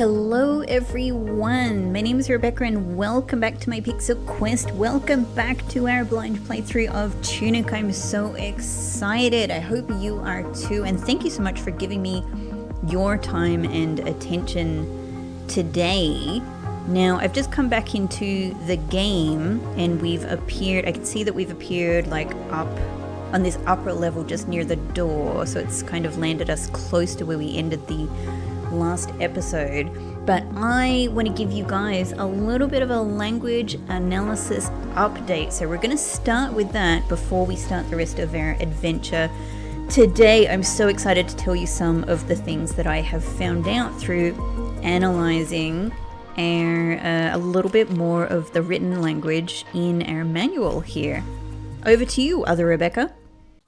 Hello everyone, my name is Rebecca and welcome back to my Pixel Quest. Welcome back to our blind playthrough of Tunic. I'm so excited. I hope you are too, and thank you so much for giving me your time and attention today. Now, I've just come back into the game and we've appeared, I can see that we've appeared like up on this upper level just near the door, so it's kind of landed us close to where we ended the last episode. But I want to give you guys a little bit of a language analysis update, so we're going to start with that before we start the rest of our adventure today. I'm so excited to tell you some of the things that I have found out through analyzing a little bit more of the written language in our manual here. Over to you, Other Rebecca.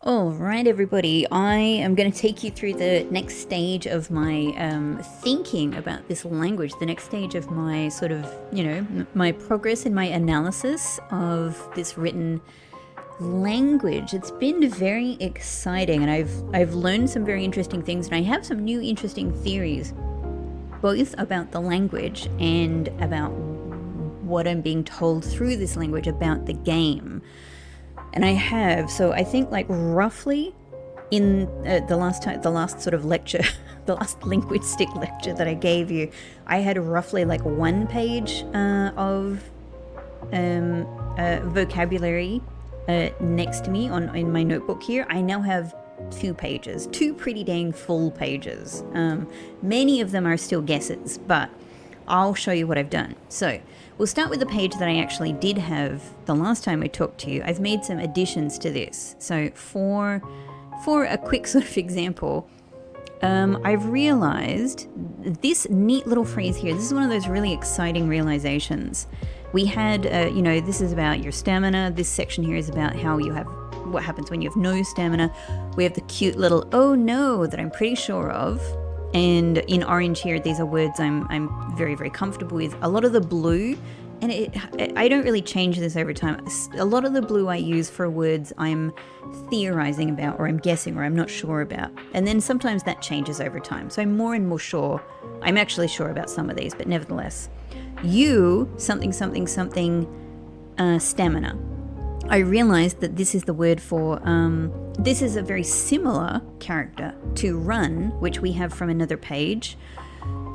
Alright everybody, I am going to take you through the next stage of my thinking about this language, the next stage of my sort of, my progress in my analysis of this written language. It's been very exciting and I've learned some very interesting things, and I have some new interesting theories, both about the language and about what I'm being told through this language about the game. And I have, so I think like roughly in the last sort of lecture, the last linguistic lecture that I gave you, I had roughly like 1 page of vocabulary next to me in my notebook here. I now have 2 pages, 2 pretty dang full pages. Many of them are still guesses, but I'll show you what I've done. So we'll start with the page that I actually did have the last time I talked to you. I've made some additions to this. So for a quick sort of example, I've realized this neat little phrase here. This is one of those really exciting realizations. We had, this is about your stamina. This section here is about what happens when you have no stamina. We have the cute little "oh no" that I'm pretty sure of. And in orange here, these are words I'm very, very comfortable with. A lot of the blue, and I don't really change this over time. A lot of the blue I use for words I'm theorizing about, or I'm guessing, or I'm not sure about. And then sometimes that changes over time. So I'm more and more sure. I'm actually sure about some of these, but nevertheless. Something, stamina. I realized that this is the word for, this is a very similar character to run, which we have from another page.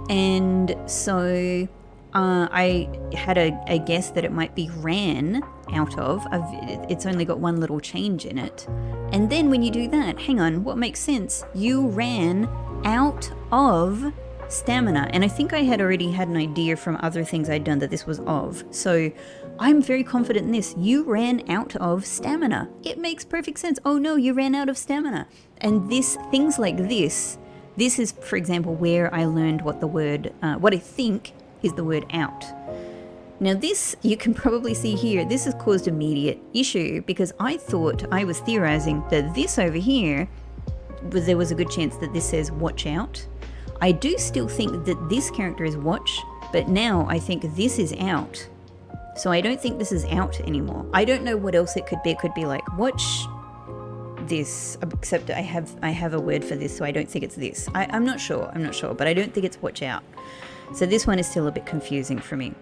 And so I had a guess that it might be ran out of. It's only got 1 little change in it. And then when you do that, hang on, what makes sense? You ran out of stamina. And I think I had already had an idea from other things I'd done that this was of. So I'm very confident in this. You ran out of stamina. It makes perfect sense. Oh no, you ran out of stamina. And things like this is, for example, where I learned what I think is the word out. Now this, you can probably see here, this has caused immediate issue because I thought I was theorizing that this over here, there was a good chance that this says watch out. I do still think that this character is watch, but now I think this is out. So I don't think this is out anymore. I don't know what else it could be. It could be like watch this, except I have a word for this, so I don't think it's this. I'm not sure, but I don't think it's watch out. So this one is still a bit confusing for me.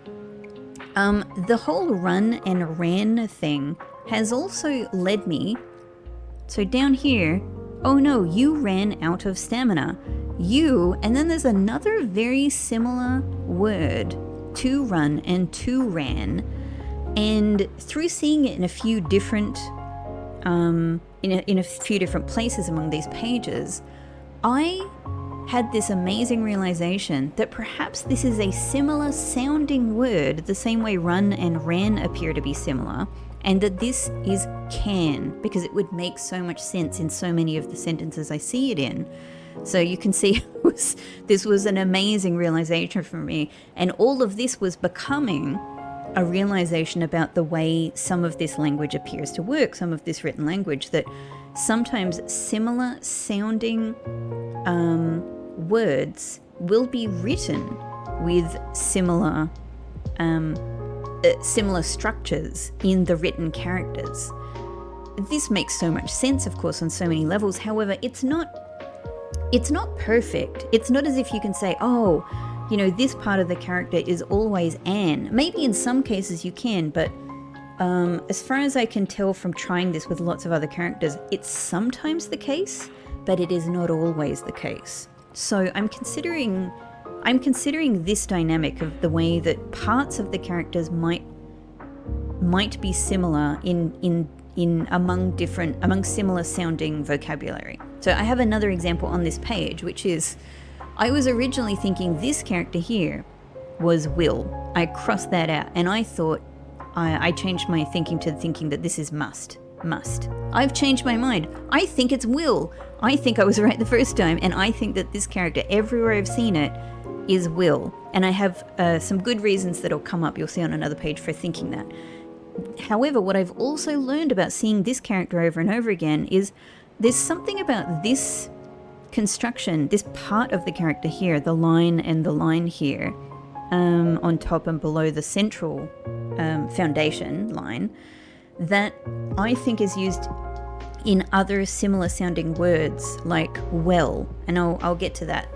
The whole run and ran thing has also led me, so down here, oh no, you ran out of stamina. And then there's another very similar word, to run and to ran, and through seeing it in a few different in a few different places among these pages, I had this amazing realization that perhaps this is a similar sounding word, the same way run and ran appear to be similar, and that this is can, because it would make so much sense in so many of the sentences I see it in. So you can see this was an amazing realization for me, and all of this was becoming a realization about the way some of this language appears to work, some of this written language, that sometimes similar sounding words will be written with similar structures in the written characters. This makes so much sense, of course, on so many levels. However, it's not perfect. It's not as if you can say, oh, you know, this part of the character is always an. Maybe in some cases you can, but as far as I can tell from trying this with lots of other characters, it's sometimes the case, but it is not always the case. So I'm considering this dynamic of the way that parts of the characters might be similar among similar sounding vocabulary. So I have another example on this page, which is, I was originally thinking this character here was will. I crossed that out, and I thought, I changed my thinking to thinking that this is must. I've changed my mind. I think it's will. I think I was right the first time, and I think that this character, everywhere I've seen it, is will. And I have some good reasons that'll come up, you'll see on another page, for thinking that. However, what I've also learned about seeing this character over and over again is there's something about this construction, this part of the character here, the line and the line here, on top and below the central foundation line, that I think is used in other similar sounding words like well, and I'll get to that,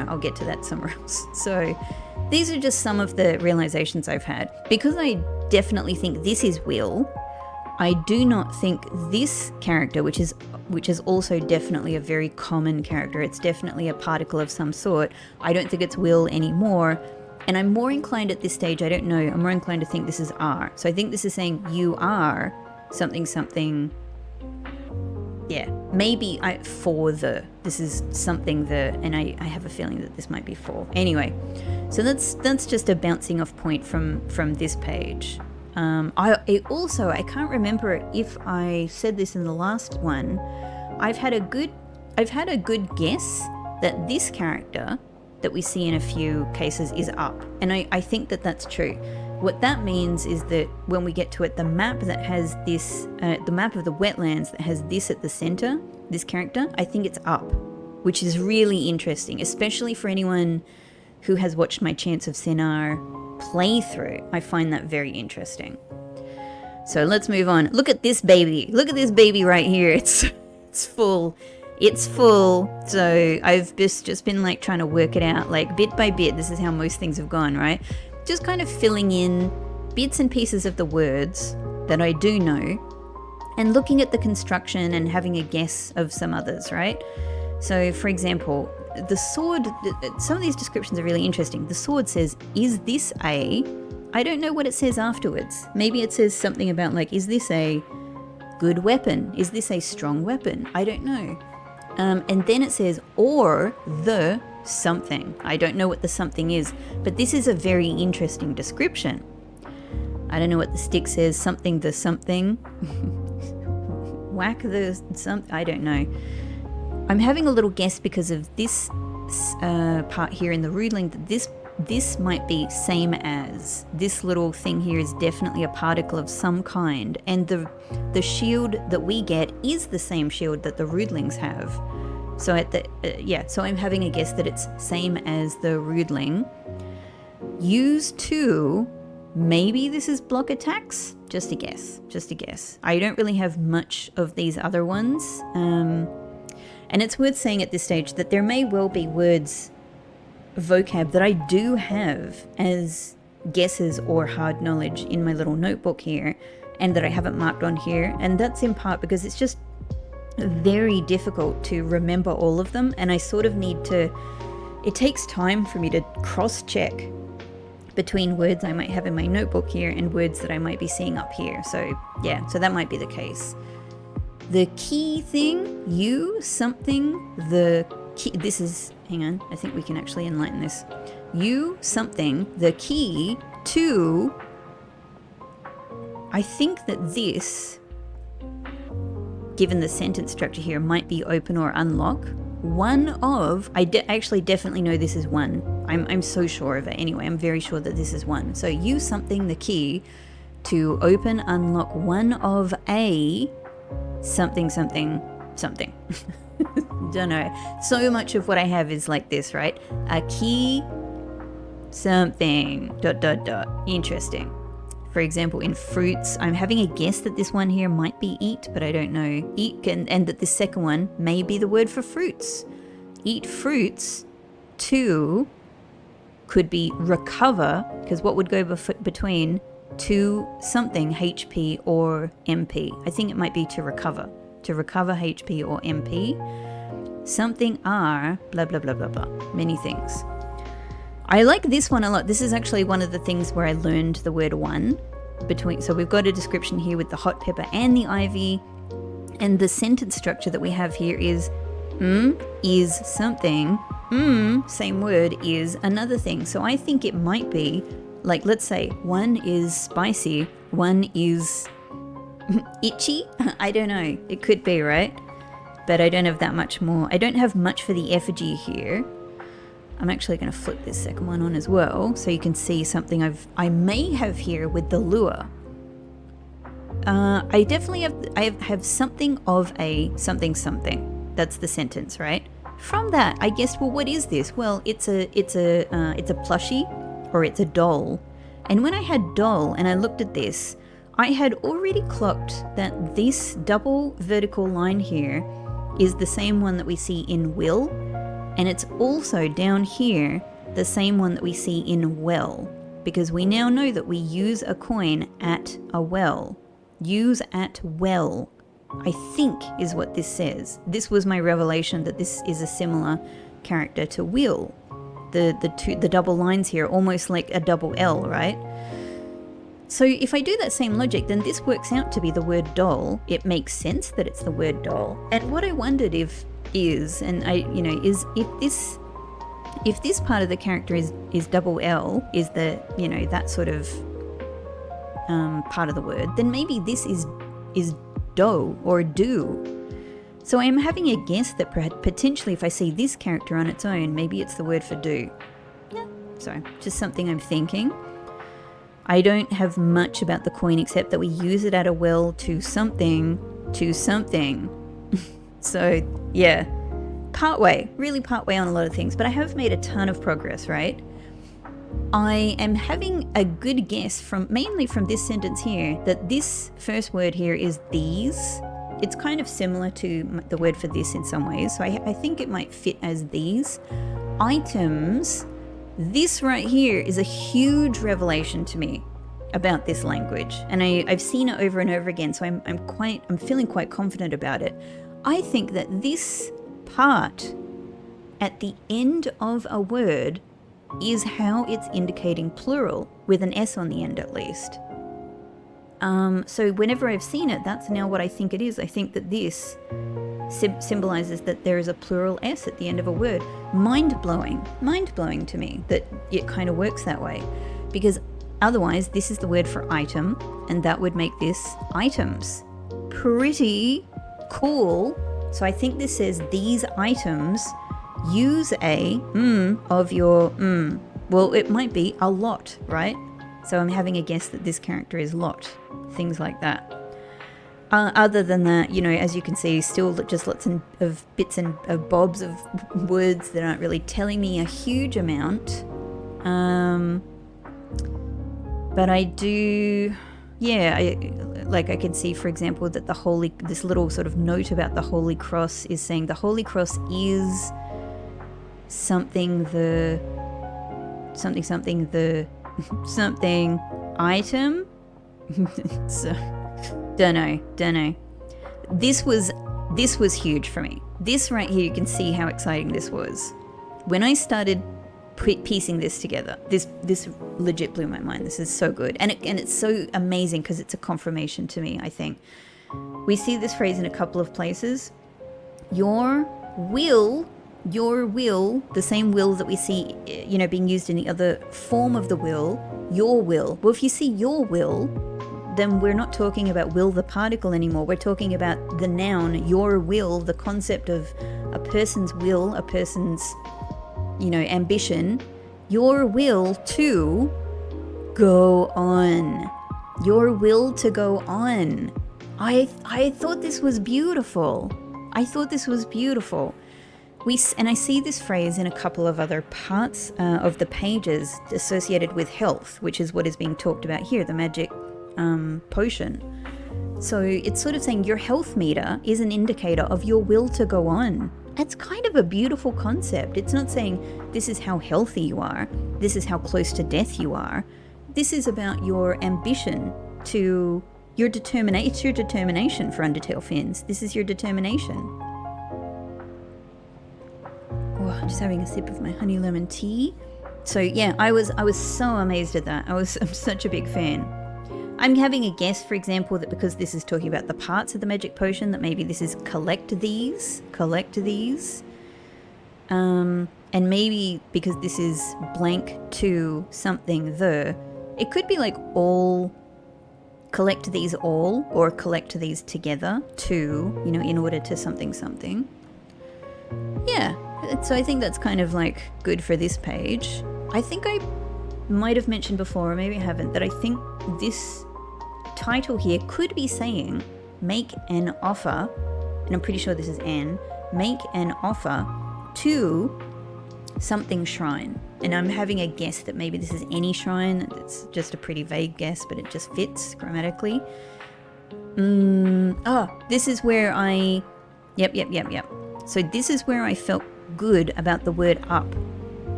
I'll get to that somewhere else. So these are just some of the realizations I've had. Because I definitely think this is will, I do not think this character, which is also definitely a very common character, it's definitely a particle of some sort, I don't think it's will anymore. And I'm more inclined at this stage, I don't know, I'm more inclined to think this is are. So I think this is saying you are something, yeah, maybe this is something and I have a feeling that this might be for. Anyway, so that's just a bouncing off point from this page. I can't remember if I said this in the last one. I've had a good guess that this character that we see in a few cases is up, and I think that that's true. What that means is that when we get to it, the map that has this, the map of the wetlands that has this at the center, this character, I think it's up, which is really interesting, especially for anyone who has watched my Chance of Senar playthrough. I find that very interesting. So let's move on. Look at this baby. Look at this baby right here. It's full. It's full. So I've just been like trying to work it out, like bit by bit. This is how most things have gone, right? Just kind of filling in bits and pieces of the words that I do know, and looking at the construction and having a guess of some others, right? So for example, the sword, some of these descriptions are really interesting. The sword says, is this a, I don't know what it says afterwards. Maybe it says something about like, is this a good weapon? Is this a strong weapon? I don't know. And then it says, or the something. I don't know what the something is, but this is a very interesting description. I don't know what the stick says, something the something. Whack the something, I don't know. I'm having a little guess because of this part here in the rudling that this might be same as. This little thing here is definitely a particle of some kind, and the shield that we get is the same shield that the rudlings have. So at the so I'm having a guess that it's same as the rudling. Used to, maybe this is block attacks. Just a guess. I don't really have much of these other ones. And it's worth saying at this stage that there may well be words, vocab, that I do have as guesses or hard knowledge in my little notebook here, and that I haven't marked on here. And that's in part because it's just very difficult to remember all of them, and I sort of need to, it takes time for me to cross-check between words I might have in my notebook here and words that I might be seeing up here. So yeah, so that might be the case. The key thing, you, something, the key, this is, hang on, I think we can actually enlighten this. You, something, the key to, I think that this, given the sentence structure here, might be open or unlock. One of, I actually definitely know this is one. I'm so sure of it anyway. I'm very sure that this is one. So use something, the key, to open, unlock one of a something. Don't know. So much of what I have is like this, right? A key, something, ... Interesting. For example, in fruits, I'm having a guess that this one here might be eat, but I don't know. Eat, and that this second one may be the word for fruits. Eat fruits to could be recover, because what would go between to something HP or MP? I think it might be to recover HP or MP. Something are blah blah blah blah blah. Many things. I like this one a lot. This is actually one of the things where I learned the word one between. So we've got a description here with the hot pepper and the ivy, and the sentence structure that we have here is is something, same word, is another thing. So I think it might be like, let's say one is spicy, one is itchy. I don't know. It could be, right? But I don't have that much more. I don't have much for the effigy here. I'm actually going to flip this second one on as well, so you can see something I may have here with the lure. I definitely have something of a something. That's the sentence, right? From that, I guess, well, what is this? Well, it's a plushie, or it's a doll. And when I had doll and I looked at this, I had already clocked that this double vertical line here is the same one that we see in will, and it's also down here the same one that we see in well, because we now know that we use a coin at a well. Use at well, I think, is what this says. This was my revelation, that this is a similar character to will. The double lines here, almost like a double L, right? So if I do that same logic, then this works out to be the word doll. It makes sense that it's the word doll. And what I wondered if this part of the character is double L, is the, that sort of part of the word, then maybe this is do or do. So I'm having a guess that potentially if I see this character on its own, maybe it's the word for do. Yeah. So just something I'm thinking. I don't have much about the coin except that we use it at a well to something. So yeah, really part way on a lot of things, but I have made a ton of progress, right? I am having a good guess mainly from this sentence here, that this first word here is these. It's kind of similar to the word for this in some ways, so I think it might fit as these. Items, this right here is a huge revelation to me about this language, and I've seen it over and over again, so I'm feeling quite confident about it. I think that this part at the end of a word is how it's indicating plural, with an S on the end at least. So whenever I've seen it, that's now what I think it is. I think that this symbolizes that there is a plural S at the end of a word. Mind-blowing to me that it kind of works that way, because otherwise this is the word for item, and that would make this items. Pretty cool. So I think this says these items use a of your well, it might be a lot, right? So I'm having a guess that this character is lot, things like that. Other than that, as you can see, still just lots of bits and bobs of words that aren't really telling me a huge amount. But I do, I can see, for example, that this little sort of note about the Holy Cross is saying the Holy Cross is something item. So, don't know. This was huge for me. This right here, you can see how exciting this was. When I started piecing this together, this legit blew my mind. This is so good, and it's so amazing because it's a confirmation to me. I think we see this phrase in a couple of places. Your will, the same will that we see, being used in the other form of the will, your will. Well, if you see your will, then we're not talking about will the particle anymore. We're talking about the noun, your will, the concept of a person's will, a person's, ambition. Your will to go on. Your will to go on. I thought this was beautiful. And I see this phrase in a couple of other parts of the pages associated with health, which is what is being talked about here, the magic potion. So it's sort of saying your health meter is an indicator of your will to go on. That's kind of a beautiful concept. It's not saying this is how healthy you are, this is how close to death you are. This is about your ambition to your determination. It's your determination for Undertale Fins. This is your determination. Oh, I'm just having a sip of my honey lemon tea. So yeah, I was so amazed at that. I'm such a big fan. I'm having a guess, for example, that because this is talking about the parts of the magic potion, that maybe this is collect these. And maybe because this is blank to something it could be like all, collect these all, or collect these together to, you know, in order to something. Yeah, so I think that's kind of like good for this page. I think I might have mentioned before, or maybe I haven't, that I think this title here could be saying make an offer, and I'm pretty sure this is N, make an offer to something shrine. And I'm having a guess that maybe this is any shrine. It's just a pretty vague guess, but it just fits grammatically. This is where I... Yep. So this is where I felt good about the word up,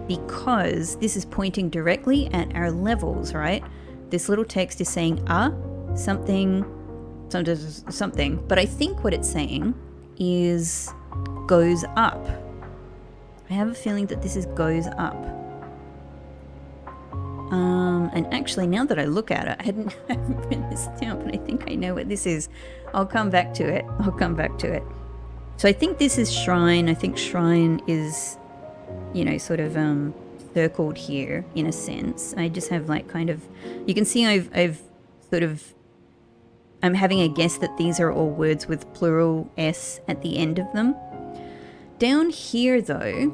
because this is pointing directly at our levels, right? This little text is saying something, but I think what it's saying is goes up. I have a feeling that this is goes up. And actually, now that I look at it, I haven't written this down, but I think I know what this is. I'll come back to it. So I think this is shrine. I think shrine is, you know, sort of circled here in a sense. I just have like kind of, you can see I've sort of, I'm having a guess that these are all words with plural S at the end of them. Down here though,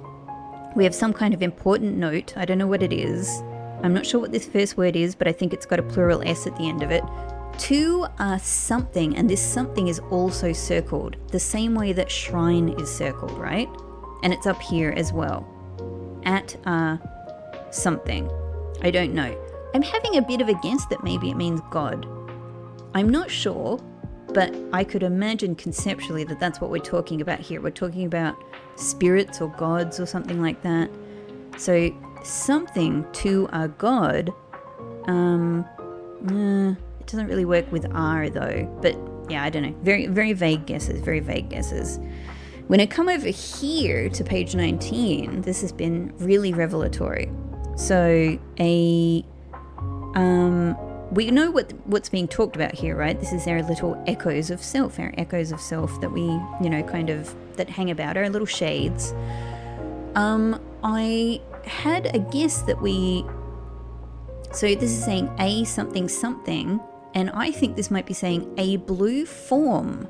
we have some kind of important note. I don't know what it is. I'm not sure what this first word is, but I think it's got a plural S at the end of it. To something, and this something is also circled, the same way that shrine is circled, right? And it's up here as well. At something. I don't know. I'm having a bit of a guess that maybe it means God. I'm not sure, but I could imagine conceptually that that's what we're talking about here. We're talking about spirits or gods or something like that. So something to a god, it doesn't really work with R though, but yeah, I don't know. Very vague guesses, When I come over here to page 19, this has been really revelatory. So we know what's being talked about here, right? This is our little echoes of self that we, you know, kind of, that hang about, our little shades. I had a guess that so this is saying a something, and I think this might be saying a blue form.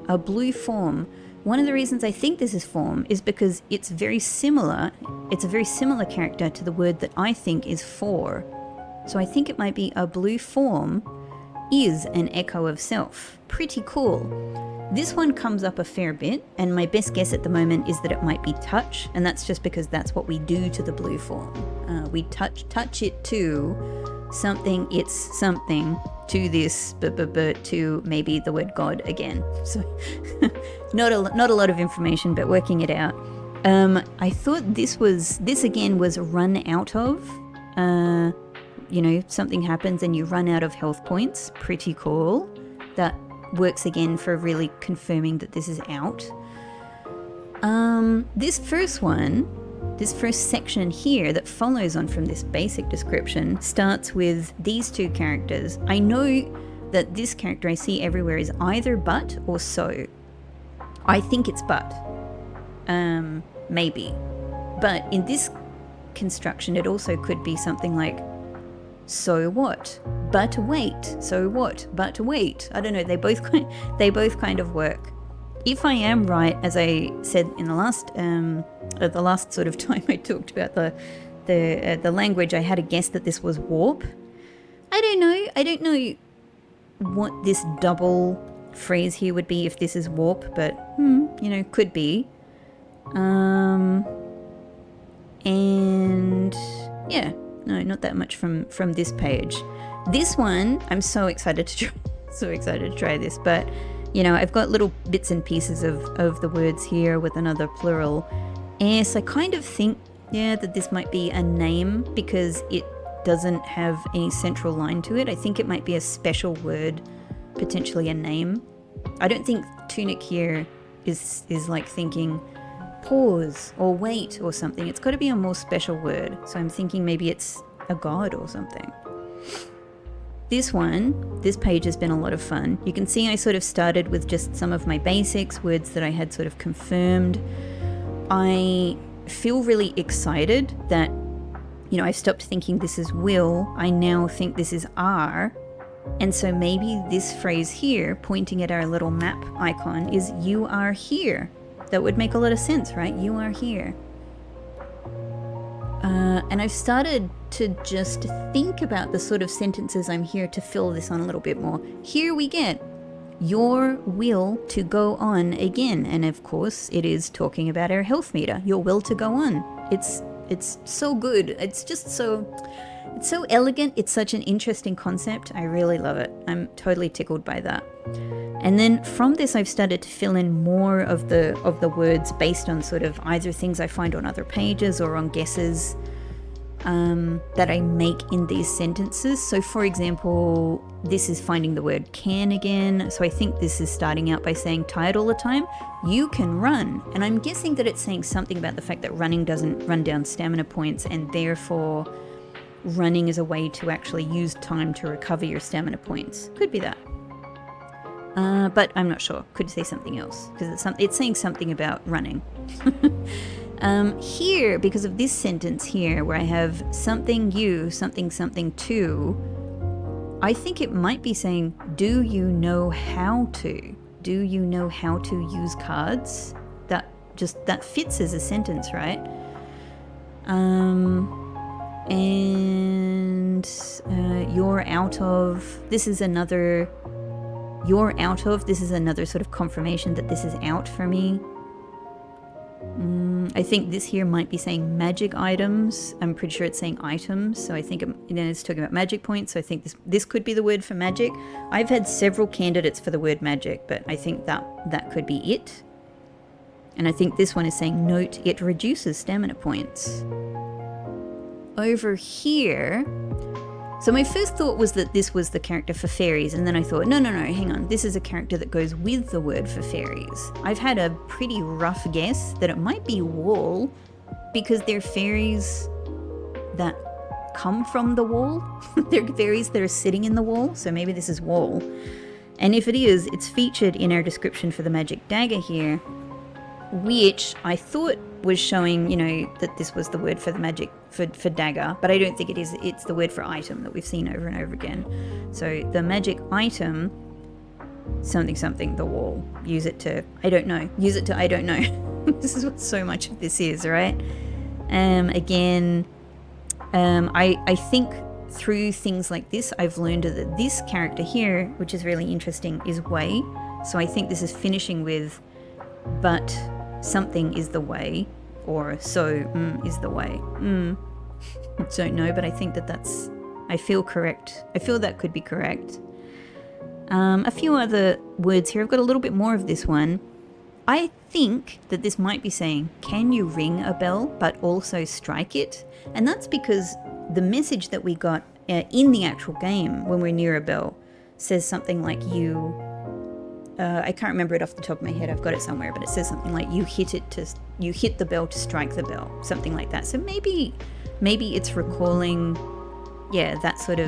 One of the reasons I think this is form is because it's very similar. It's a very similar character to the word that I think is for. So I think it might be a blue form is an echo of self. Pretty cool. This one comes up a fair bit, and my best guess at the moment is that it might be touch, and that's just because that's what we do to the blue form. We touch it to something, it's something, to this, to maybe the word God again. So not a lot of information, but working it out. I thought this again was run out of. You know, something happens and you run out of health points. Pretty cool. That works again for really confirming that this is out. This first section here that follows on from this basic description starts with these two characters. I know that this character I see everywhere is either but or so. I think it's but. Maybe. But in this construction, it also could be something like so what? But wait. So what? But wait. I don't know. They both kind of work. If I am right, as I said in the last sort of time I talked about the language, I had a guess that this was warp. I don't know what this double phrase here would be if this is warp, but you know, could be. And yeah. No, not that much from this page. This one, I'm so excited to try this, but you know, I've got little bits and pieces of the words here with another plural s. I kind of think, yeah, that this might be a name because it doesn't have any central line to it. I think it might be a special word, potentially a name. I don't think Tunic here is like thinking pause or wait or something. It's got to be a more special word. So I'm thinking maybe it's a god or something. This page has been a lot of fun. You can see I sort of started with just some of my basics, words that I had sort of confirmed. I feel really excited that, you know, I've stopped thinking this is will. I now think this is are. And so maybe this phrase here, pointing at our little map icon, is you are here. That would make a lot of sense, right? You are here. And I've started to just think about the sort of sentences I'm here to fill this on a little bit more. Here we get your will to go on again. And of course, it is talking about our health meter, your will to go on. It's so good. It's just so... It's so elegant. It's such an interesting concept. I really love it. I'm totally tickled by that. And then from this, I've started to fill in more of the words based on sort of either things I find on other pages or on guesses that I make in these sentences. So for example, this is finding the word can again. So I think this is starting out by saying tired all the time. You can run. And I'm guessing that it's saying something about the fact that running doesn't run down stamina points, and therefore running is a way to actually use time to recover your stamina points. Could be that. But I'm not sure. Could say something else because it's saying something about running. Here, because of this sentence here where I have something you, something to, I think it might be saying, do you know how to? Do you know how to use cards? That fits as a sentence, right? And you're out of, this is another sort of confirmation that this is out for me. I think this here might be saying magic items. I'm pretty sure it's saying items, so I think it's talking about magic points, so I think this could be the word for magic. I've had several candidates for the word magic, but I think that could be it. And I think this one is saying note it reduces stamina points. Over here, so my first thought was that this was the character for fairies, and then I thought, no, hang on, this is a character that goes with the word for fairies. I've had a pretty rough guess that it might be wall, because they're fairies that come from the wall. They're fairies that are sitting in the wall, so maybe this is wall. And if it is, it's featured in our description for the magic dagger here, which I thought was showing, you know, that this was the word for the magic for dagger, but I don't think it is. It's the word for item that we've seen over and over again. So the magic item, something, the wall. Use it to, I don't know. Use it to, I don't know. This is what so much of this is, right? Again, I think through things like this, I've learned that this character here, which is really interesting, is way. So I think this is finishing with, but something is the way, or so is the way. Don't know, but I think I feel correct. I feel that could be correct. A few other words here. I've got a little bit more of this one. I think that this might be saying, can you ring a bell, but also strike it? And that's because the message that we got in the actual game when we're near a bell says something like I can't remember it off the top of my head. I've got it somewhere, but it says something like you hit the bell to strike the bell, something like that. So maybe it's recalling, that sort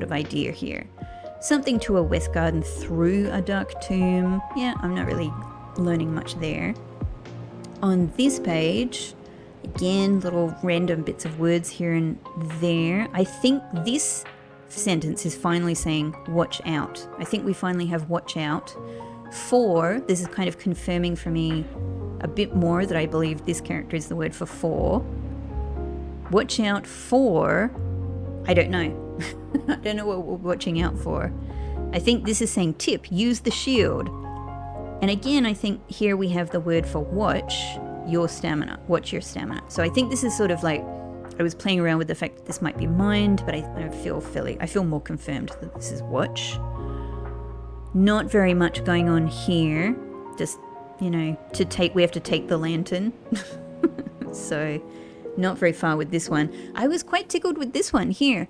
of idea here. Something to a west garden through a dark tomb. Yeah, I'm not really learning much there. On this page, again, little random bits of words here and there. I think this sentence is finally saying watch out. I think we finally have watch out for, this is kind of confirming for me a bit more that I believe this character is the word for. Watch out for, I don't know. I don't know what we're watching out for. I think this is saying tip, use the shield. And again, I think here we have the word for watch your stamina, watch your stamina. So I think this is sort of like, I was playing around with the fact that this might be mind, but I feel more confirmed that this is watch. Not very much going on here. Just, you know, we have to take the lantern. So not very far with this one. I was quite tickled with this one here.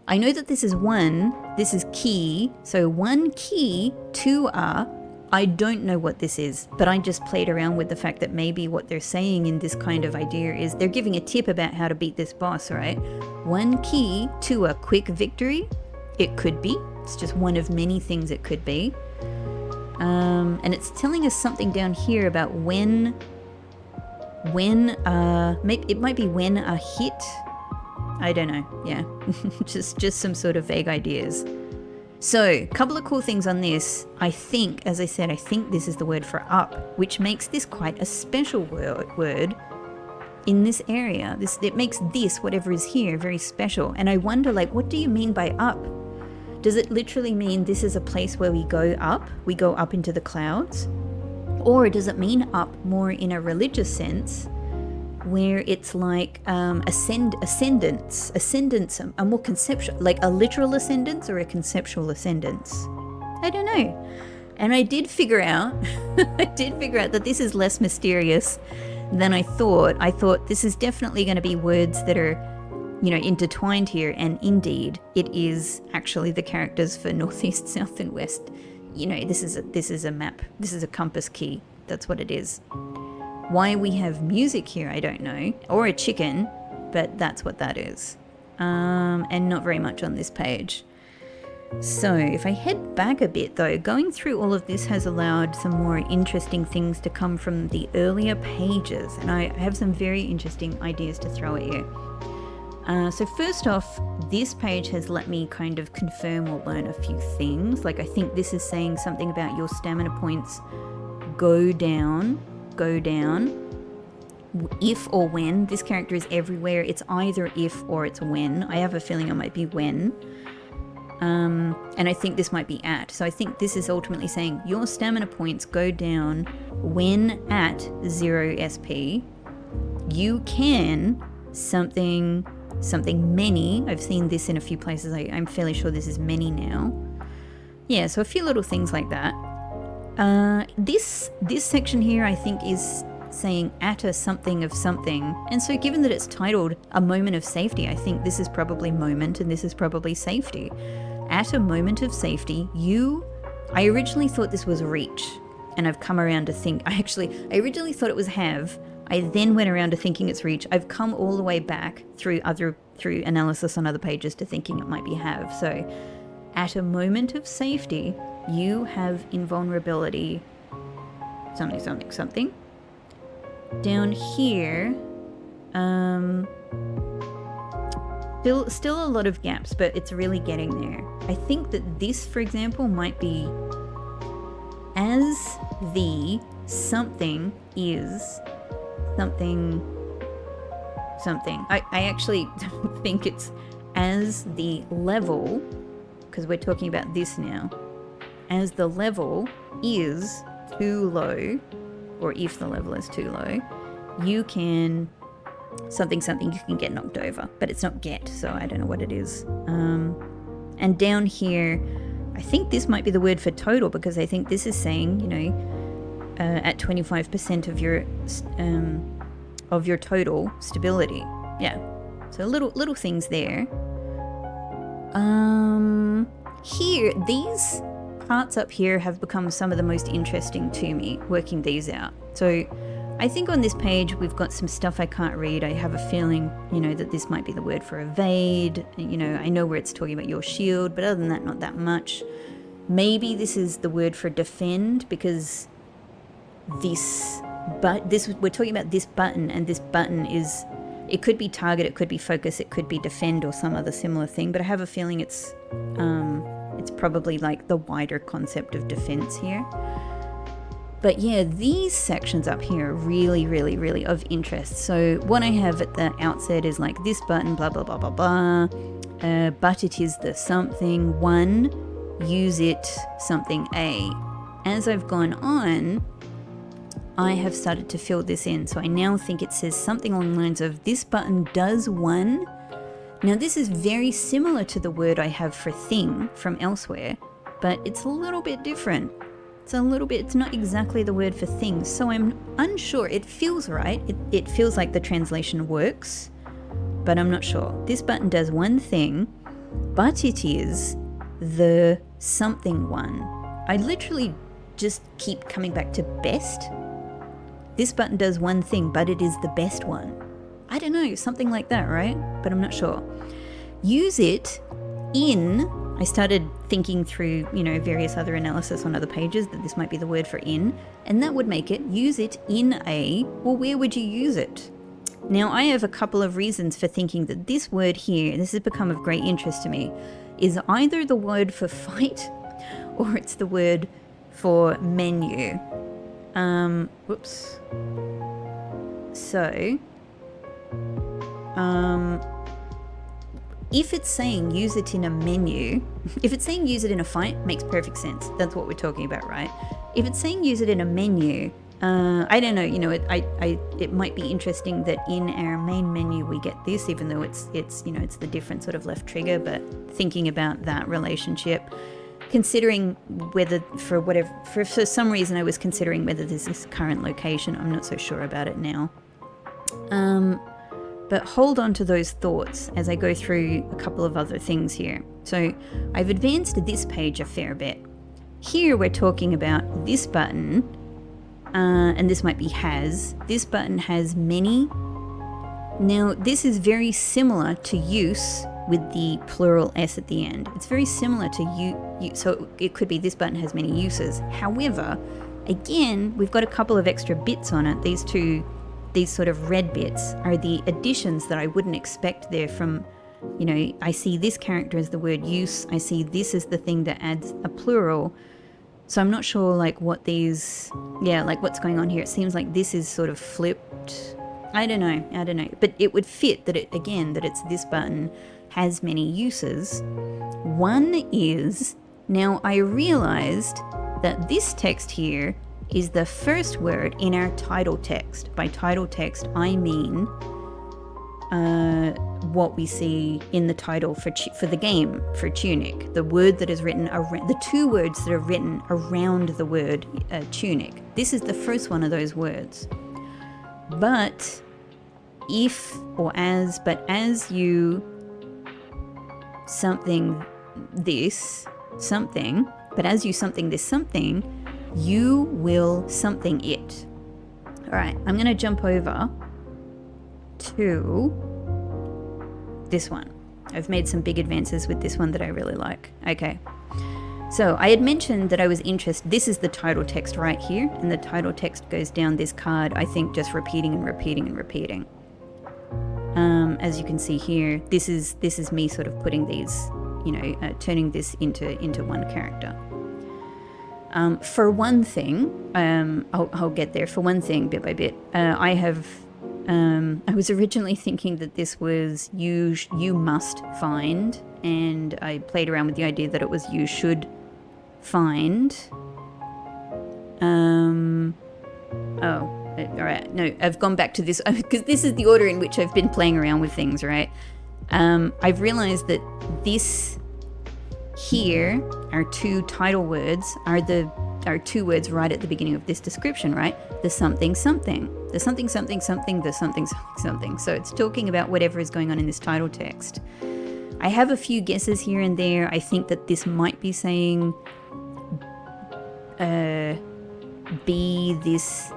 I know that this is 1, this is key, so 1 key, 2 are. I don't know what this is, but I just played around with the fact that maybe what they're saying in this kind of idea is they're giving a tip about how to beat this boss, right? 1 key to a quick victory. It could be. It's just one of many things it could be. And it's telling us something down here about when maybe it might be when a hit. I don't know. Yeah, just some sort of vague ideas. So, a couple of cool things on this. I think, as I said, I think this is the word for up, which makes this quite a special word in this area. It makes this, whatever is here, very special. And I wonder, like, what do you mean by up? Does it literally mean this is a place where we go up into the clouds? Or does it mean up more in a religious sense, where it's like ascendance, a more conceptual, like a literal ascendance or a conceptual ascendance? I don't know. And I did figure out, that this is less mysterious than I thought. I thought this is definitely going to be words that are, you know, intertwined here, and indeed it is actually the characters for northeast, south and west. You know, this is a map. This is a compass key. That's what it is. Why we have music here, I don't know. Or a chicken, but that's what that is. And not very much on this page. So if I head back a bit though, going through all of this has allowed some more interesting things to come from the earlier pages. And I have some very interesting ideas to throw at you. So first off, this page has let me kind of confirm or learn a few things. Like I think this is saying something about your stamina points go down. If or when. This character is everywhere. It's either if or it's when. I have a feeling it might be when. And I think this might be at. So I think this is ultimately saying your stamina points go down when at 0 SP. You can something many. I've seen this in a few places. I'm fairly sure this is many now. Yeah, so a few little things like that. This section here I think is saying at a something of something, and so given that it's titled a moment of safety, I think this is probably moment and this is probably safety. At a moment of safety, I originally thought this was reach, and I've come around to think, I originally thought it was have. I then went around to thinking it's reach. I've come all the way back through analysis on other pages to thinking it might be have. So at a moment of safety, you have invulnerability, something. Down here, still a lot of gaps, but it's really getting there. I think that this, for example, might be as the something is something. I actually think it's as the level, because we're talking about this now, as the level is too low, or if the level is too low, you can something you can get knocked over, but it's not get, so I don't know what it is. And down here, I think this might be the word for total, because I think this is saying, you know, at 25% of your total stability. Yeah, so little things there. Here, these parts up here have become some of the most interesting to me, working these out. So I think on this page we've got some stuff I can't read. I have a feeling, you know, that this might be the word for evade. You know, I know where it's talking about your shield, but other than that, not that much. Maybe this is the word for defend, because we're talking about this button, and this button is, it could be target, it could be focus, it could be defend, or some other similar thing, but I have a feeling it's probably like the wider concept of defense here. But yeah, these sections up here are really, really, really of interest. So what I have at the outset is like this button, blah, blah, blah, blah, blah. But it is the something one, use it something A. As I've gone on, I have started to fill this in. So I now think it says something along the lines of this button does one. Now this is very similar to the word I have for thing from elsewhere. but it's a little bit different. It's not exactly the word for things, so I'm unsure. It feels right. It feels like the translation works, but I'm not sure. This button does one thing, but it is the something one. I literally just keep coming back to best. This button does one thing, but it is the best one. I don't know, something like that, right? But I'm not sure. Use it in... I started thinking through, various other analysis on other pages that this might be the word for in, and that would make it use it in a... Well, where would you use it? Now, I have a couple of reasons for thinking that this word here, this has become of great interest to me, is either the word for fight or it's the word for menu. Whoops. So, if it's saying use it in a menu, if it's saying use it in a fight, makes perfect sense. That's what we're talking about, right? If it's saying use it in a menu, I don't know, it might be interesting that in our main menu we get this, even though it's the different sort of left trigger, but thinking about that relationship, considering whether for some reason I was considering whether this is current location. I'm not so sure about it now. But hold on to those thoughts as I go through a couple of other things here. So I've advanced this page a fair bit. Here we're talking about this button, and this might be has. This button has many. Now this is very similar to use with the plural s at the end. It's very similar to you, so it could be this button has many uses. However, again, we've got a couple of extra bits on it. These sort of red bits are the additions that I wouldn't expect there from, I see this character as the word use. I see this as the thing that adds a plural. So I'm not sure what's going on here. It seems like this is sort of flipped. I don't know. But it would fit that it's this button has many uses. One is, now I realized that this text here is the first word in our title text. By title text, I mean what we see in the title for the game, for Tunic. The word that is written around, the two words that are written around the word Tunic. This is the first one of those words. But as you something this something, but as you something this something, you will something it. All right, I'm going to jump over to this one. I've made some big advances with this one that I really like. Okay, so I had mentioned that I was interested. This is the title text right here, and the title text goes down this card, I think, just repeating and repeating and repeating. As you can see here, this is me sort of putting these, turning this into one character. For one thing, I'll get there. For one thing, bit by bit, I was originally thinking that this was you must find, and I played around with the idea that it was you should find. All right, no, I've gone back to this because this is the order in which I've been playing around with things, right? I've realized that this here, our two title words, are two words right at the beginning of this description, right? The something something, the something something something, the something something something. So it's talking about whatever is going on in this title text. I have a few guesses here and there. I think that this might be saying be this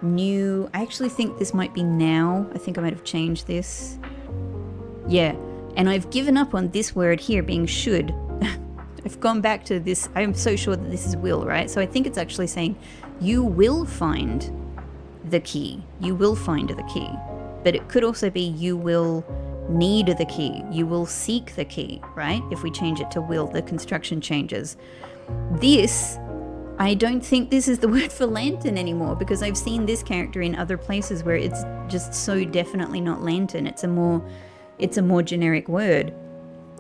new. I actually think this might be now. I think I might have changed this. Yeah, and I've given up on this word here being should. I've gone back to this. I'm so sure that this is will, right? So I think it's actually saying you will find the key. You will find the key. But it could also be you will need the key. You will seek the key, right? If we change it to will, the construction changes. This, I don't think this is the word for lantern anymore, because I've seen this character in other places where it's just so definitely not lantern. It's a more generic word.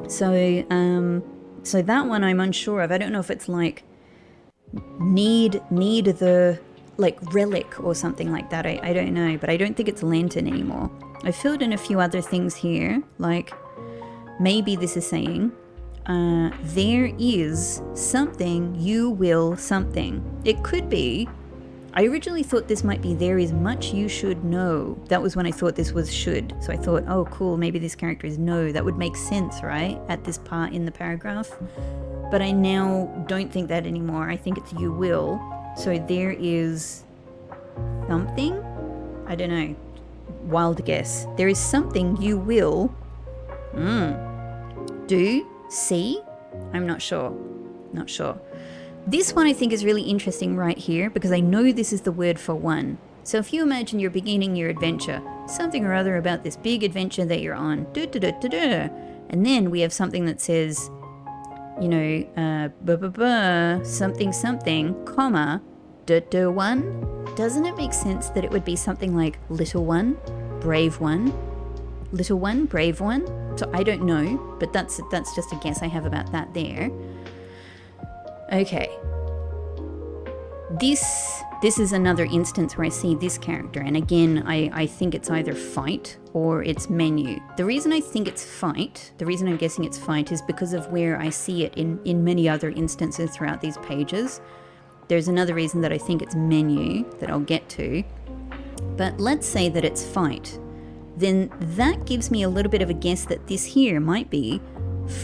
So that one I'm unsure of. I don't know if it's like need the relic or something like that. I don't know, but I don't think it's lantern anymore. I filled in a few other things here, like maybe this is saying there is something, you will something. It could be, I originally thought this might be there is much you should know. That was when I thought this was should. So I thought, oh cool, maybe this character is know. That would make sense, right? At this part in the paragraph. But I now don't think that anymore. I think it's you will. So there is something? I don't know. Wild guess. There is something you will do, see? I'm not sure. Not sure. This one I think is really interesting right here because I know this is the word for one. So if you imagine you're beginning your adventure, something or other about this big adventure that you're on, and then we have something that says, you know, something something, comma, one. Doesn't it make sense that it would be something like little one, brave one, little one, brave one? So I don't know, but that's just a guess I have about that there. Okay. This is another instance where I see this character, and again, I think it's either fight or it's menu. The reason I think it's fight, the reason I'm guessing it's fight is because of where I see it in many other instances throughout these pages. There's another reason that I think it's menu that I'll get to, but let's say that it's fight. Then that gives me a little bit of a guess that this here might be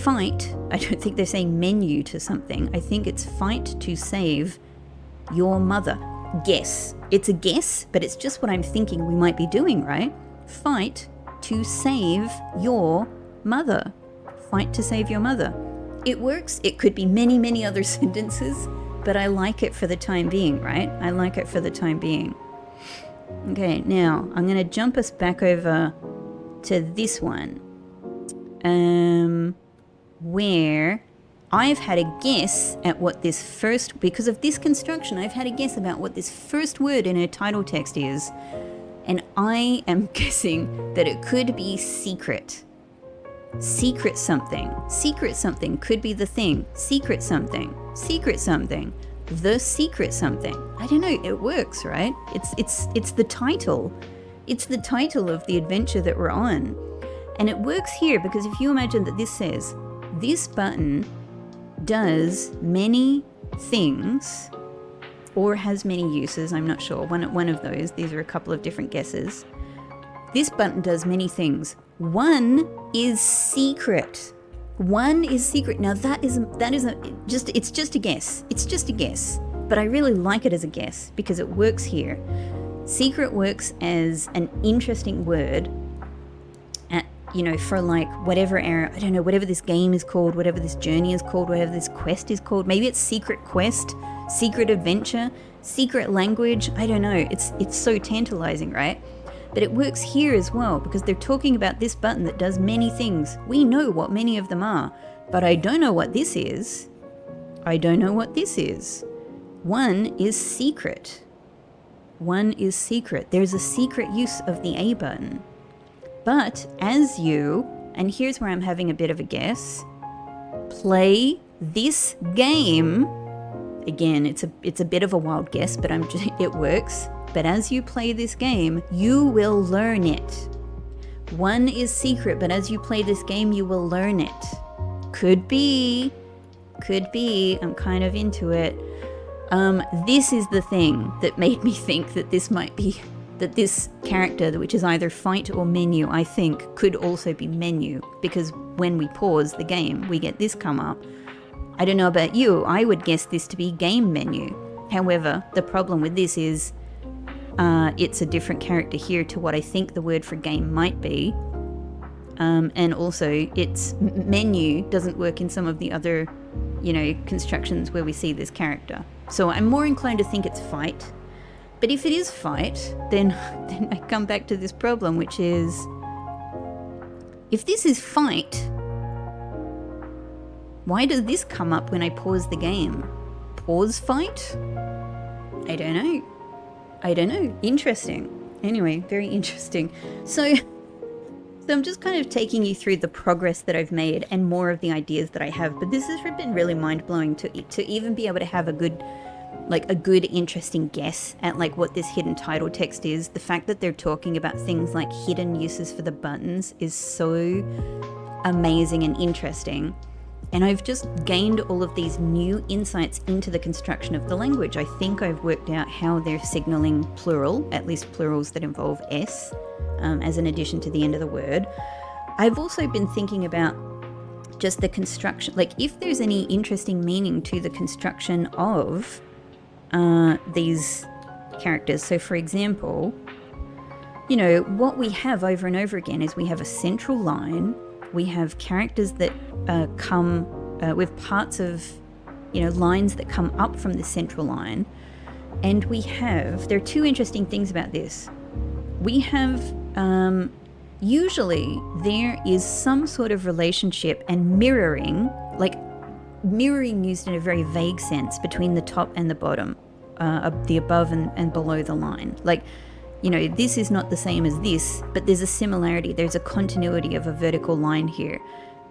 fight. I don't think they're saying menu to something. I think it's fight to save your mother. Guess. It's a guess, but it's just what I'm thinking we might be doing, right? Fight to save your mother. Fight to save your mother. It works. It could be many, many other sentences, but I like it for the time being, right? I like it for the time being. Okay, now I'm going to jump us back over to this one. Where I've had a guess at what this first, because of this construction, I've had a guess about what this first word in her title text is, and I am guessing that it could be secret. Secret something. Secret something could be the thing. Secret something. Secret something. The secret something. I don't know, it works, right? It's the title. It's the title of the adventure that we're on. And it works here because if you imagine that this says, this button does many things or has many uses, I'm not sure, one of those, these are a couple of different guesses. This button does many things. One is secret. One is secret. Now it's just a guess. It's just a guess, but I really like it as a guess because it works here. Secret works as an interesting word for like whatever era, I don't know, whatever this game is called, whatever this journey is called, whatever this quest is called. Maybe it's secret quest, secret adventure, secret language. I don't know. It's so tantalizing, right? But it works here as well because they're talking about this button that does many things. We know what many of them are, but I don't know what this is. I don't know what this is. One is secret. One is secret. There's a secret use of the A button. But as you, and here's where I'm having a bit of a guess, play this game, again, it's a bit of a wild guess, but it works. But as you play this game, you will learn it. One is secret, but as you play this game, you will learn it. Could be, I'm kind of into it. This is the thing that made me think that this might be, that this character, which is either fight or menu, I think could also be menu, because when we pause the game, we get this come up. I don't know about you, I would guess this to be game menu. However, the problem with this is it's a different character here to what I think the word for game might be. And also, its menu doesn't work in some of the other, constructions where we see this character. So I'm more inclined to think it's fight. But if it is fight, then I come back to this problem, which is, if this is fight, why does this come up when I pause the game? Pause fight? I don't know. Interesting. Anyway, very interesting. So I'm just kind of taking you through the progress that I've made and more of the ideas that I have. But this has been really mind-blowing to even be able to have a good, interesting guess at what this hidden title text is. The fact that they're talking about things like hidden uses for the buttons is so amazing and interesting. And I've just gained all of these new insights into the construction of the language. I think I've worked out how they're signaling plural, at least plurals that involve S, as an addition to the end of the word. I've also been thinking about just the construction, like if there's any interesting meaning to the construction of these characters. So for example, you know, what we have over and over again is we have a central line, we have characters that come with parts of, you know, lines that come up from the central line, and there are two interesting things about this. We have, usually there is some sort of relationship and mirroring, like mirroring used in a very vague sense between the top and the bottom, the above and below the line. Like, you know, this is not the same as this, but there's a similarity. There's a continuity of a vertical line here.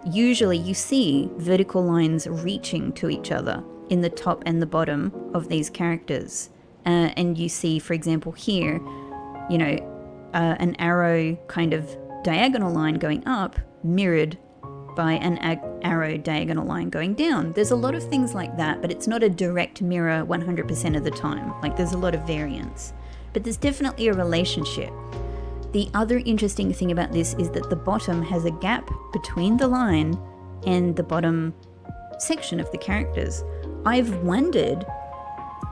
Usually you see vertical lines reaching to each other in the top and the bottom of these characters. And you see, for example, here, you know, an arrow kind of diagonal line going up mirrored by an arrow diagonal line going down. There's a lot of things like that, but it's not a direct mirror 100% of the time. Like, there's a lot of variance. But there's definitely a relationship. The other interesting thing about this is that the bottom has a gap between the line and the bottom section of the characters. I've wondered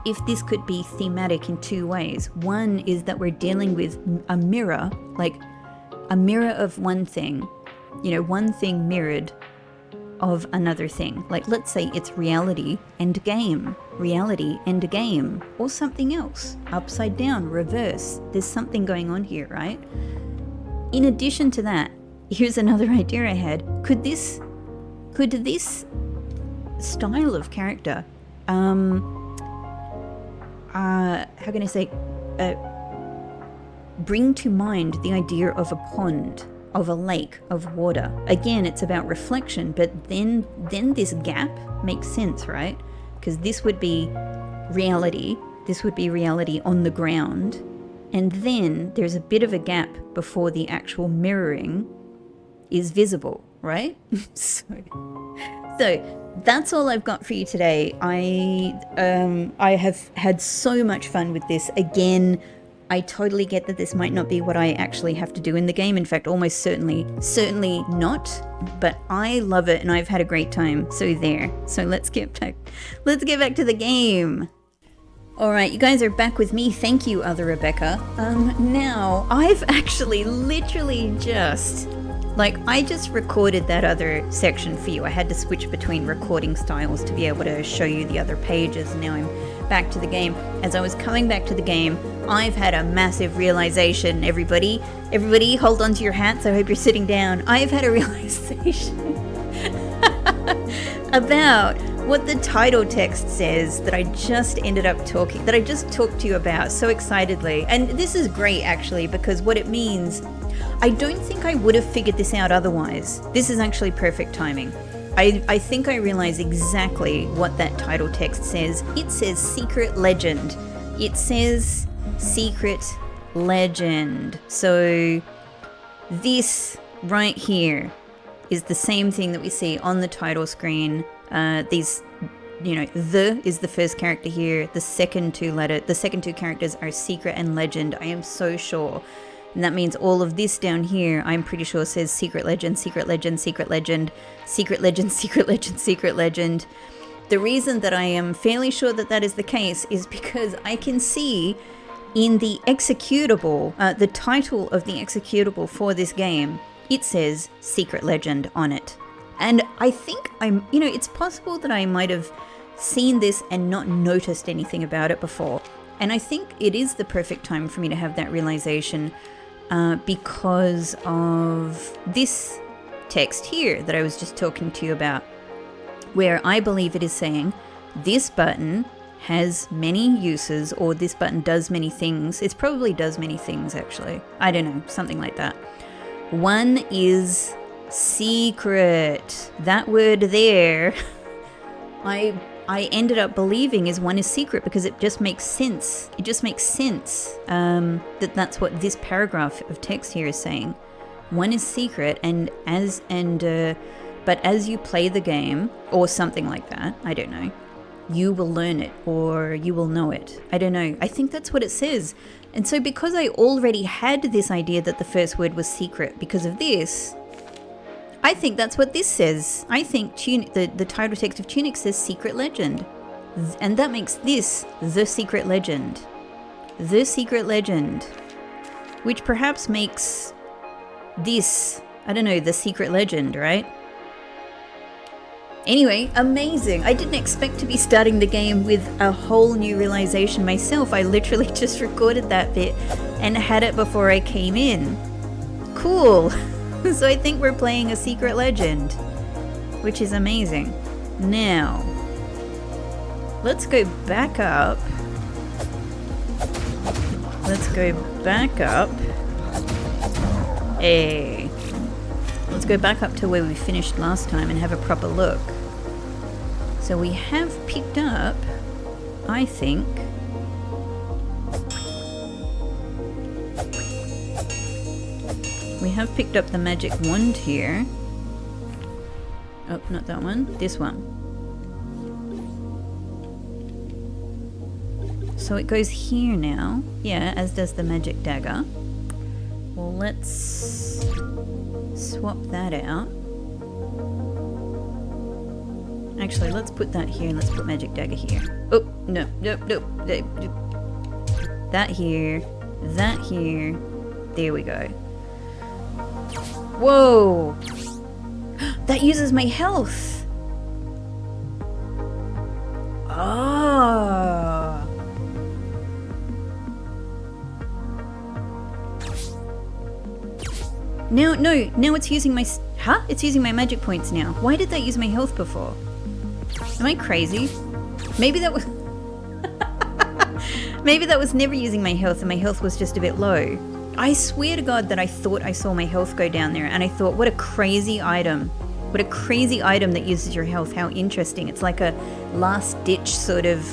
if this could be thematic in two ways. One is that we're dealing with a mirror, like a mirror of one thing, you know, one thing mirrored of another thing. Like, let's say it's reality and game, or something else, upside down, reverse. There's something going on here, right? In addition to that, here's another idea I had. Could this style of character, how can I say, bring to mind the idea of a pond, of a lake, of water? Again, it's about reflection, but then this gap makes sense, right? Because this would be reality on the ground, and then there's a bit of a gap before the actual mirroring is visible, right? So that's all I've got for you today. I have had so much fun with this. Again, I totally get that this might not be what I actually have to do in the game. In fact, almost certainly not. But I love it and I've had a great time. So there. So let's get back to the game. All right, you guys are back with me. Thank you, Other Rebecca. Now I've actually literally just recorded that other section for you. I had to switch between recording styles to be able to show you the other pages. Now I'm back to the game. As I was coming back to the game, I've had a massive realization. Everybody hold on to your hats. I hope you're sitting down. I've had a realization about what the title text says that I just talked to you about so excitedly. And this is great, actually, because what it means, I don't think I would have figured this out otherwise. This is actually perfect timing. I think I realize exactly what that title text says. It says Secret Legend. It says Secret Legend. So this right here is the same thing that we see on the title screen. These, you know, the is the first character here. The second two characters are Secret and Legend. I am so sure. And that means all of this down here, I'm pretty sure says Secret Legend, Secret Legend, Secret Legend, Secret Legend, Secret Legend, Secret Legend. The reason that I am fairly sure that that is the case is because I can see in the executable, the title of the executable for this game, it says Secret Legend on it. And I think it's possible that I might have seen this and not noticed anything about it before. And I think it is the perfect time for me to have that realization because of this text here that I was just talking to you about, where I believe it is saying this button has many uses, or this button does many things. It probably does many things, actually. I don't know, something like that. One is secret. That word there, I ended up believing one is secret because it just makes sense. It just makes sense that's what this paragraph of text here is saying. One is secret, and but as you play the game, or something like that, I don't know, you will learn it or you will know it. I don't know. I think that's what it says. And so because I already had this idea that the first word was secret because of this, I think that's what this says. I think the title text of Tunic says secret legend. And that makes this the secret legend. The secret legend. Which perhaps makes this, I don't know, the secret legend, right? Anyway, amazing. I didn't expect to be starting the game with a whole new realization myself. I literally just recorded that bit and had it before I came in. Cool. So I think we're playing a secret legend, which is amazing. Now, let's go back up. Let's go back up. Hey. Let's go back up to where we finished last time and have a proper look. So we have picked up, I think, we have picked up the magic wand here. Oh, not that one, this one. So it goes here now. Yeah, as does the magic dagger. Well, let's swap that out. Actually, let's put that here and let's put magic dagger here. Oh, no. That here. That here. There we go. Whoa! That uses my health! Ah! Now it's using my... Huh? It's using my magic points now. Why did that use my health before? Am I crazy? Maybe that was... Maybe that was never using my health and my health was just a bit low. I swear to God that I thought I saw my health go down there and I thought, what a crazy item. What a crazy item that uses your health. How interesting. It's like a last ditch sort of,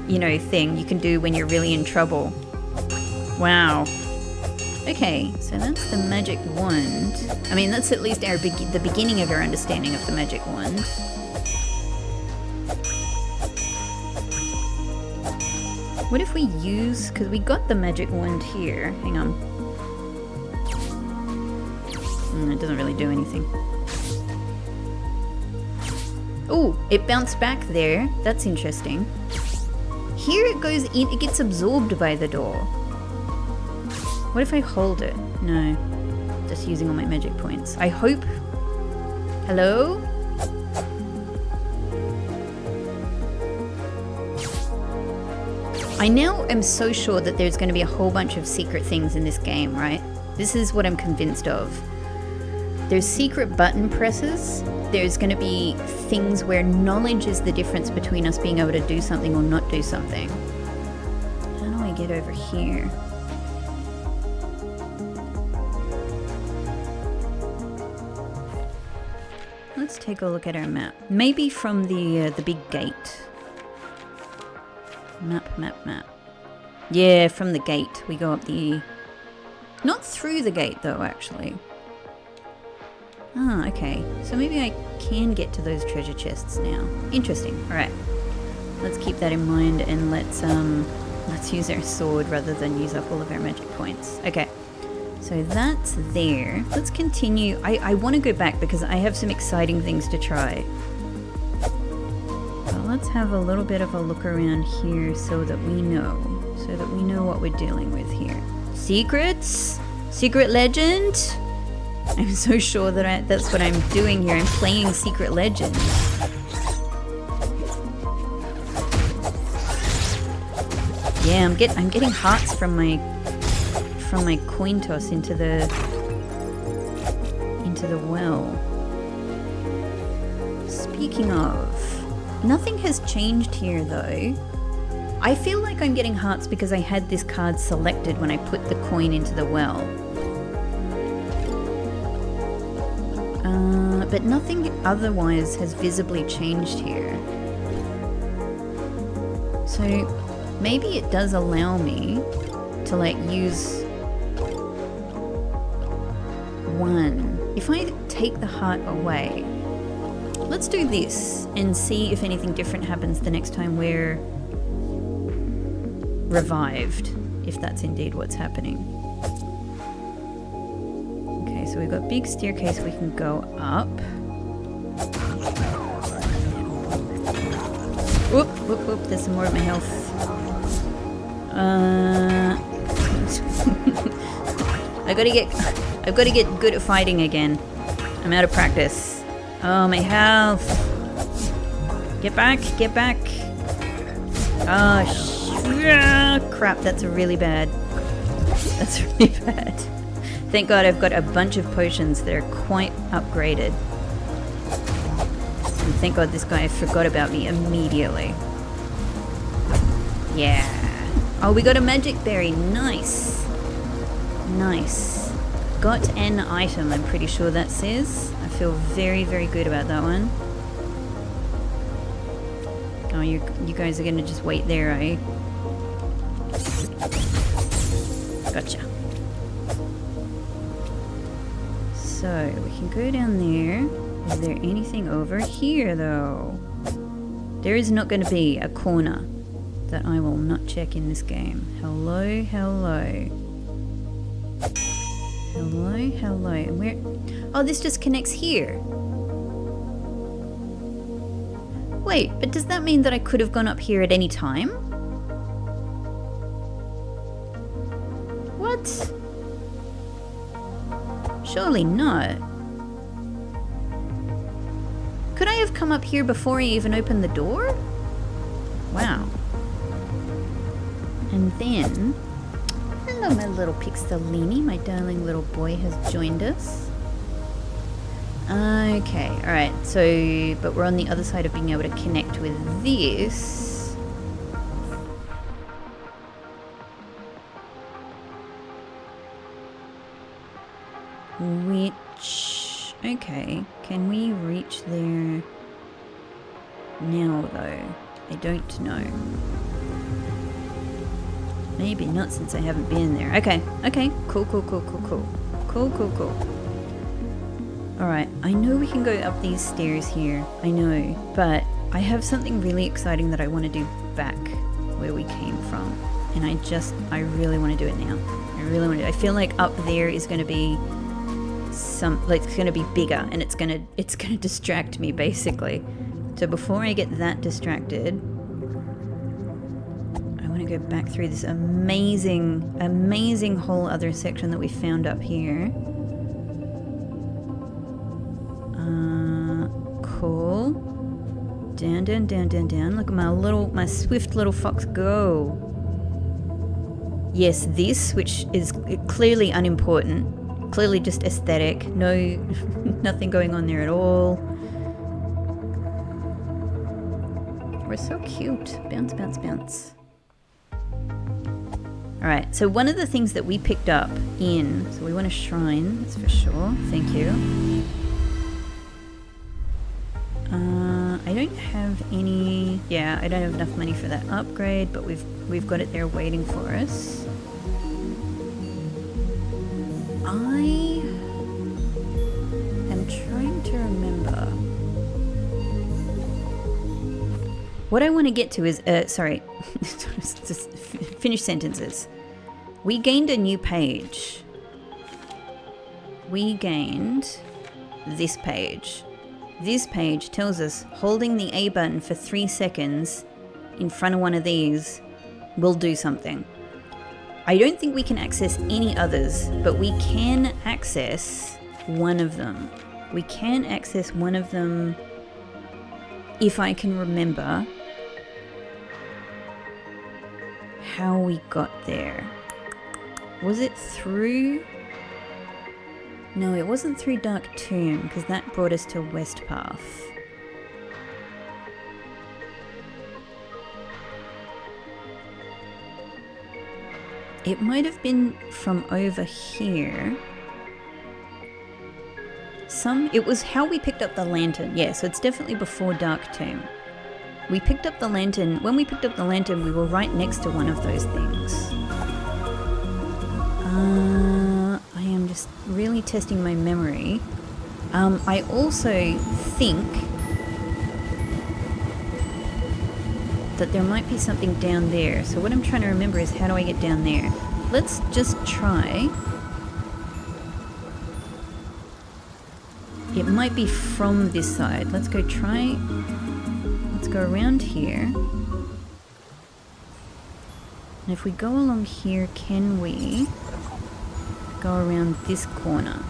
you know, thing you can do when you're really in trouble. Wow. Okay, so that's the magic wand. I mean, that's at least our the beginning of our understanding of the magic wand. What if we use, because we got the magic wand here. Hang on. It doesn't really do anything. Oh, it bounced back there. That's interesting. Here it goes in, it gets absorbed by the door. What if I hold it? No, just using all my magic points. I hope. Hello? I now am so sure that there's going to be a whole bunch of secret things in this game, right? This is what I'm convinced of. There's secret button presses. There's going to be things where knowledge is the difference between us being able to do something or not do something. How do I get over here? Let's take a look at our map. Maybe from the big gate. Map. Yeah, from the gate. We go up the... Not through the gate, though, actually. Ah, okay. So maybe I can get to those treasure chests now. Interesting. Alright. Let's keep that in mind and let's use our sword rather than use up all of our magic points. Okay. So that's there. Let's continue. I want to go back because I have some exciting things to try. Let's have a little bit of a look around here so that we know what we're dealing with here. Secrets? Secret legend? I'm so sure that that's what I'm doing here. I'm playing Secret Legend. Yeah, I'm getting hearts from my coin toss into the well. Speaking of, nothing has changed here though. I feel like I'm getting hearts because I had this card selected when I put the coin into the well. But nothing otherwise has visibly changed here. So maybe it does allow me to like use one. If I take the heart away. Let's do this and see if anything different happens the next time we're revived, if that's indeed what's happening. Okay, so we've got big staircase we can go up. Whoop, whoop, whoop, there's some more of my health. I've got to get good at fighting again. I'm out of practice. Oh, my health. Get back, get back. Oh, crap, that's really bad. That's really bad. Thank God I've got a bunch of potions that are quite upgraded. And thank God this guy forgot about me immediately. Yeah. Oh, we got a magic berry. Nice. Nice. Got an item, I'm pretty sure that says. I feel very, very good about that one. Oh, you guys are going to just wait there, eh? Gotcha. So, we can go down there. Is there anything over here, though? There is not going to be a corner that I will not check in this game. Hello, hello. Hello, hello. And where? Oh, this just connects here. Wait, but does that mean that I could have gone up here at any time? What? Surely not. Could I have come up here before I even opened the door? Wow. And then... Hello, my little Pixelini. My darling little boy has joined us. Okay, alright. So, but we're on the other side of being able to connect with this. Which... Okay, can we reach there now, though? I don't know. Maybe not, since I haven't been there. Okay, okay, cool, cool, cool, cool, cool. Cool, cool, cool. Alright, I know we can go up these stairs here. I know, but I have something really exciting that I want to do back where we came from. And I really want to do it now. I really want to. I feel like up there is going to be it's going to be bigger, and it's going to distract me, basically. So before I get that distracted, I want to go back through this amazing whole other section that we found up here. Cool. Down, down, down, down, down. Look at my swift little fox go. Yes, this, which is clearly unimportant. Clearly just aesthetic. No, nothing going on there at all. We're so cute. Bounce, bounce, bounce. Alright, so one of the things that we picked up in... So we want a shrine, that's for sure. Thank you. I don't have any... Yeah, I don't have enough money for that upgrade, but we've got it there waiting for us. I am trying to remember. What I want to get to is... sorry. Just finish sentences. We gained a new page. We gained this page. This page tells us holding the A button for 3 seconds in front of one of these will do something. I don't think we can access any others, but we can access one of them. We can access one of them if I can remember how we got there. Was it through... No, it wasn't through Dark Tomb, because that brought us to West Path. It might have been from over here. It was how we picked up the lantern. Yeah, so it's definitely before Dark Tomb. We picked up the lantern. When we picked up the lantern, we were right next to one of those things. I am just really testing my memory I also think that there might be something down there. So what I'm trying to remember is, how do I get down there? Let's just try. It might be from this side. Let's go try. Let's go around here. And if we go along here, can we go around this corner?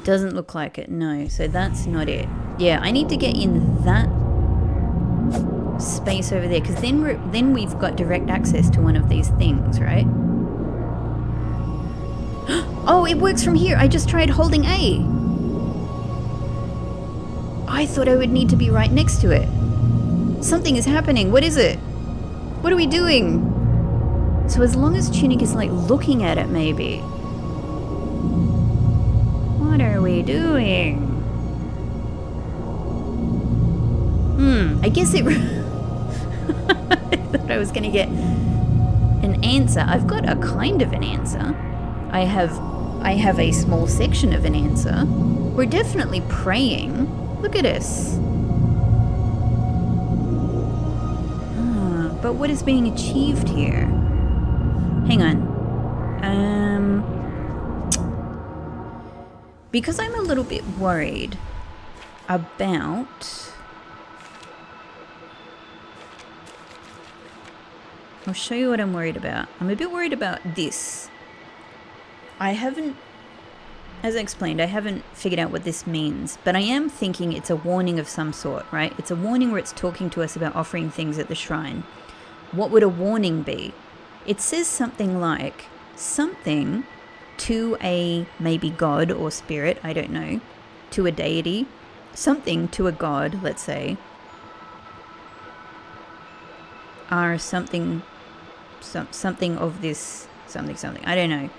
Doesn't look like it, no. So that's not it. Yeah, I need to get in that space over there, because then we've got direct access to one of these things, right? Oh, it works from here. I just tried holding A. I thought I would need to be right next to it. Something is happening. What is it? What are we doing? So as long as Tunic is like looking at it, maybe. What are we doing? I guess it... I thought I was going to get an answer. I've got a kind of an answer. I have a small section of an answer. We're definitely praying. Look at us. But what is being achieved here? Hang on. Because I'm a little bit worried about... I'll show you what I'm worried about. I'm a bit worried about this. I haven't, as I explained, I haven't figured out what this means, but I am thinking it's a warning of some sort, right? It's a warning where it's talking to us about offering things at the shrine. What would a warning be? It says something like, something to a maybe god or spirit, I don't know, to a deity, something to a god, let's say, are something of this, something, I don't know.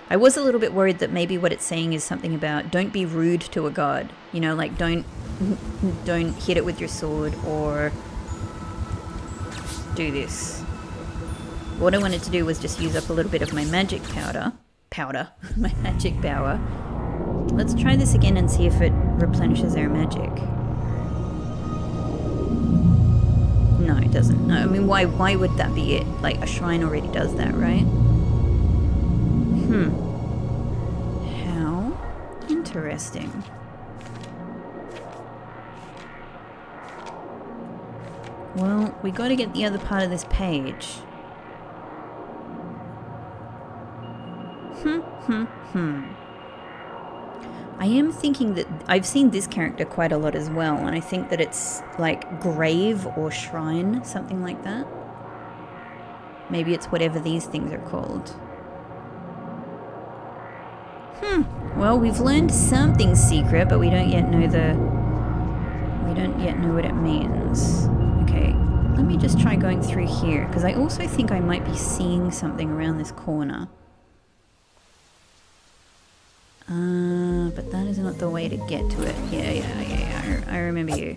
I was a little bit worried that maybe what it's saying is something about don't be rude to a god, you know, like don't hit it with your sword or do this. What I wanted to do was just use up a little bit of my magic my magic power. Let's try this again and see if it replenishes our magic. No, it doesn't. No, I mean, why would that be it? Like, a shrine already does that, right? How interesting. Well, we got to get the other part of this page. I am thinking that I've seen this character quite a lot as well, and I think that it's like grave or shrine, something like that. Maybe it's whatever these things are called. Well, we've learned something secret, but we don't yet know what it means. Okay, let me just try going through here, because I also think I might be seeing something around this corner. But that is not the way to get to it. Yeah, I remember you.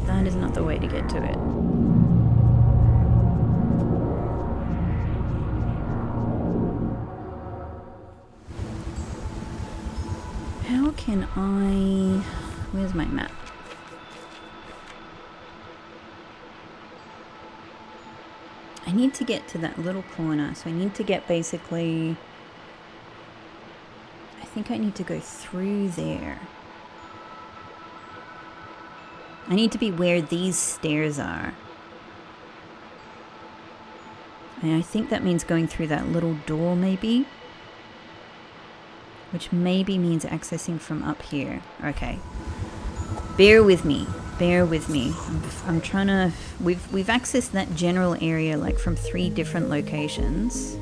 That is not the way to get to it. How can I... Where's my map? I need to get to that little corner, so I need to get basically... I think I need to go through there. I need to be where these stairs are. And I think that means going through that little door, maybe. Which maybe means accessing from up here. Okay. Bear with me. Bear with me. I'm trying to... We've accessed that general area like from 3 different locations.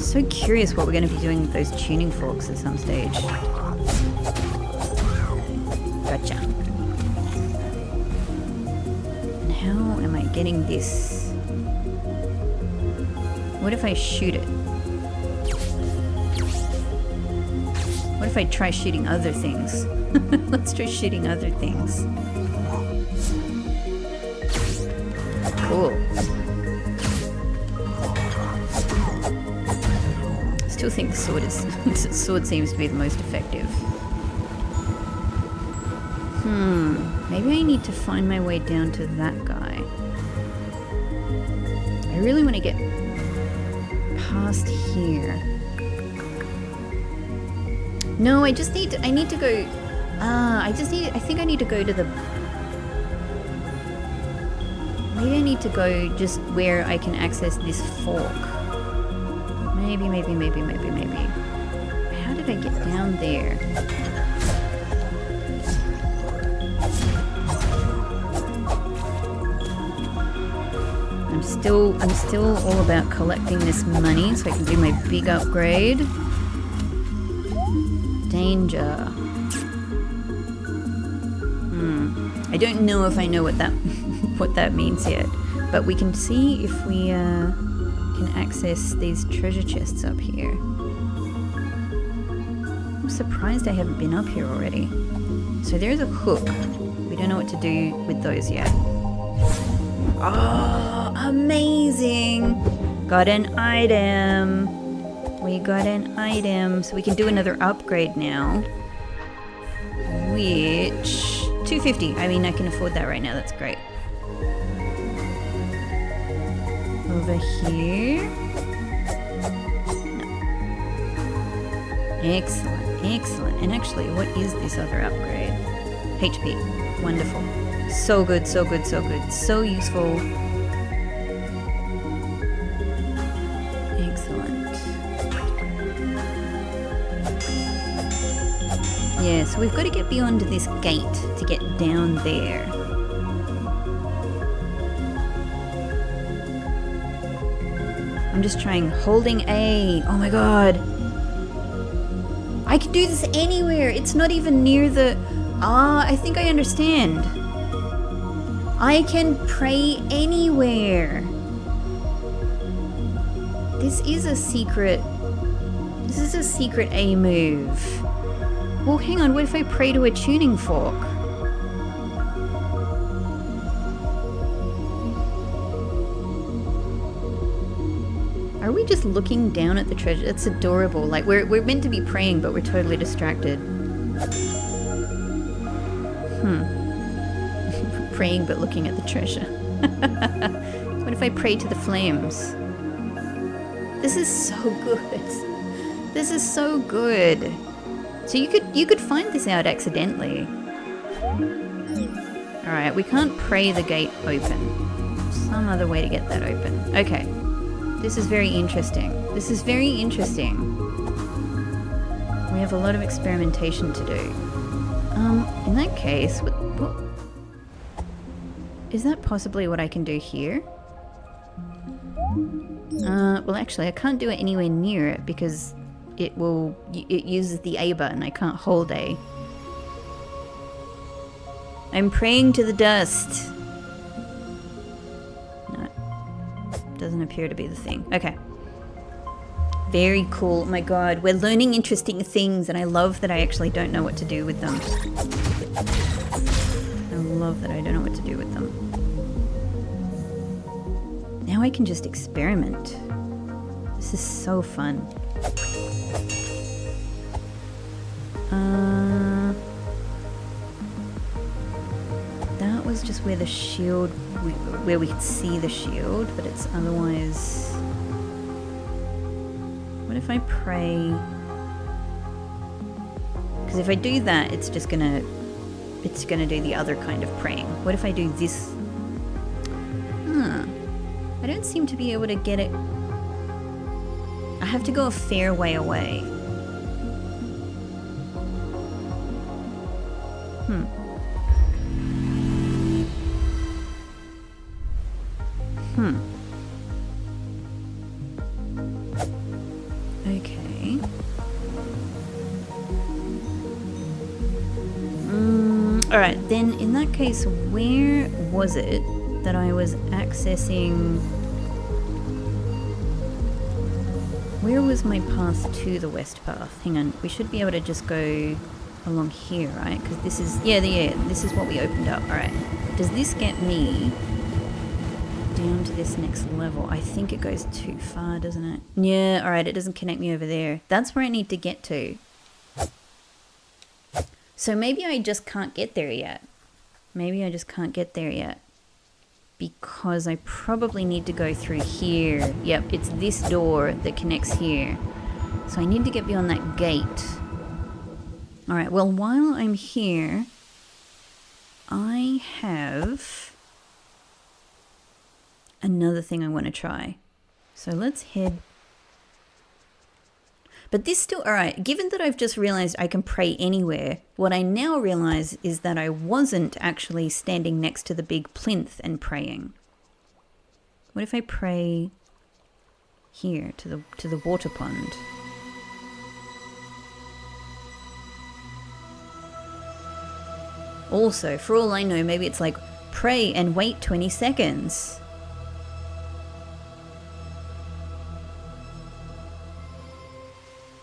So curious what we're going to be doing with those tuning forks at some stage. Gotcha. And how am I getting this? What if I shoot it? What if I try shooting other things? Let's try shooting other things. Cool. Still think the sword is the sword seems to be the most effective. Maybe I need to find my way down to that guy. I really want to get past here. No, I think I need to go to the... Maybe I need to go just where I can access this fork. Maybe. How did I get down there? I'm still all about collecting this money so I can do my big upgrade. Danger. I don't know if I know what that what that means yet, but we can see if we can access these treasure chests up here. I'm surprised I haven't been up here already. So there's a hook. We don't know what to do with those yet. Oh, amazing! Got an item. We got an item, so we can do another upgrade now. Which... 250. I mean, I can afford that right now. That's great. Over here. No. Excellent. And actually, what is this other upgrade? HP. Wonderful. So good. So useful. Excellent. Yeah, so we've got to get beyond this gate to get down there. I'm just trying, holding A. Oh my god. I can do this anywhere. It's not even near the... I think I understand. I can pray anywhere. This is a secret A move. Well, hang on, what if I pray to a tuning fork? Are we just looking down at the treasure? It's adorable. Like, we're meant to be praying, but we're totally distracted. Praying, but looking at the treasure. What if I pray to the flames? This is so good. This is so good. So you could find this out accidentally. Alright, we can't pray the gate open. Some other way to get that open. Okay. This is very interesting. We have a lot of experimentation to do. In that case, what is that possibly what I can do here? Well actually I can't do it anywhere near it because it uses the A button. I can't hold A. I'm praying to the dust. No. Doesn't appear to be the thing. Okay. Very cool. Oh my god, we're learning interesting things and I love that I actually don't know what to do with them. I love that I don't know what to do with them. Now I can just experiment. This is so fun. That was just where the shield, where we could see the shield, but it's otherwise... What if I pray? Because if I do that, it's gonna do the other kind of praying. What if I do this? I don't seem to be able to get it. I have to go a fair way away. Okay. Alright, then in that case, where was it that I was accessing Where was my path to the west path? Hang on, we should be able to just go along here, right? Because this is, yeah, this is what we opened up. All right. Does this get me down to this next level? I think it goes too far, doesn't it? Yeah, all right, it doesn't connect me over there. That's where I need to get to. So maybe I just can't get there yet. Maybe I just can't get there yet. Because I probably need to go through here. Yep, it's this door that connects here. So I need to get beyond that gate. Alright, well, while I'm here, I have another thing I want to try. So let's head... But this still... Alright, given that I've just realized I can pray anywhere, what I now realize is that I wasn't actually standing next to the big plinth and praying. What if I pray here to the water pond? Also, for all I know, maybe it's like, pray and wait 20 seconds.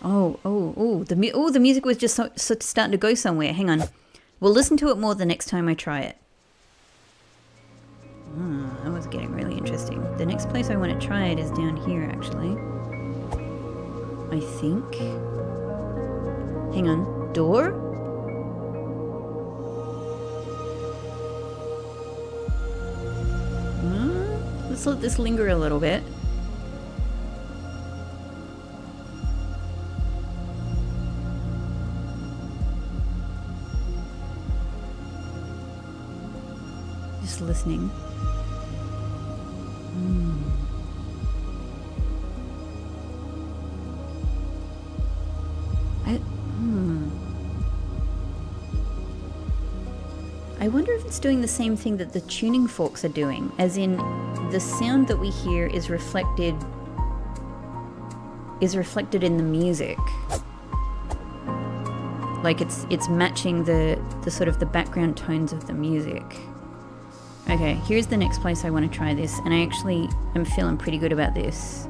Oh, the music was just starting to go somewhere. Hang on. We'll listen to it more the next time I try it. That was getting really interesting. The next place I want to try it is down here, actually. I think. Hang on. Door? Let's let this linger a little bit. Just listening. I wonder if it's doing the same thing that the tuning forks are doing, as in the sound that we hear is reflected in the music. Like it's matching the sort of the background tones of the music. Okay, here's the next place I want to try this, and I actually am feeling pretty good about this.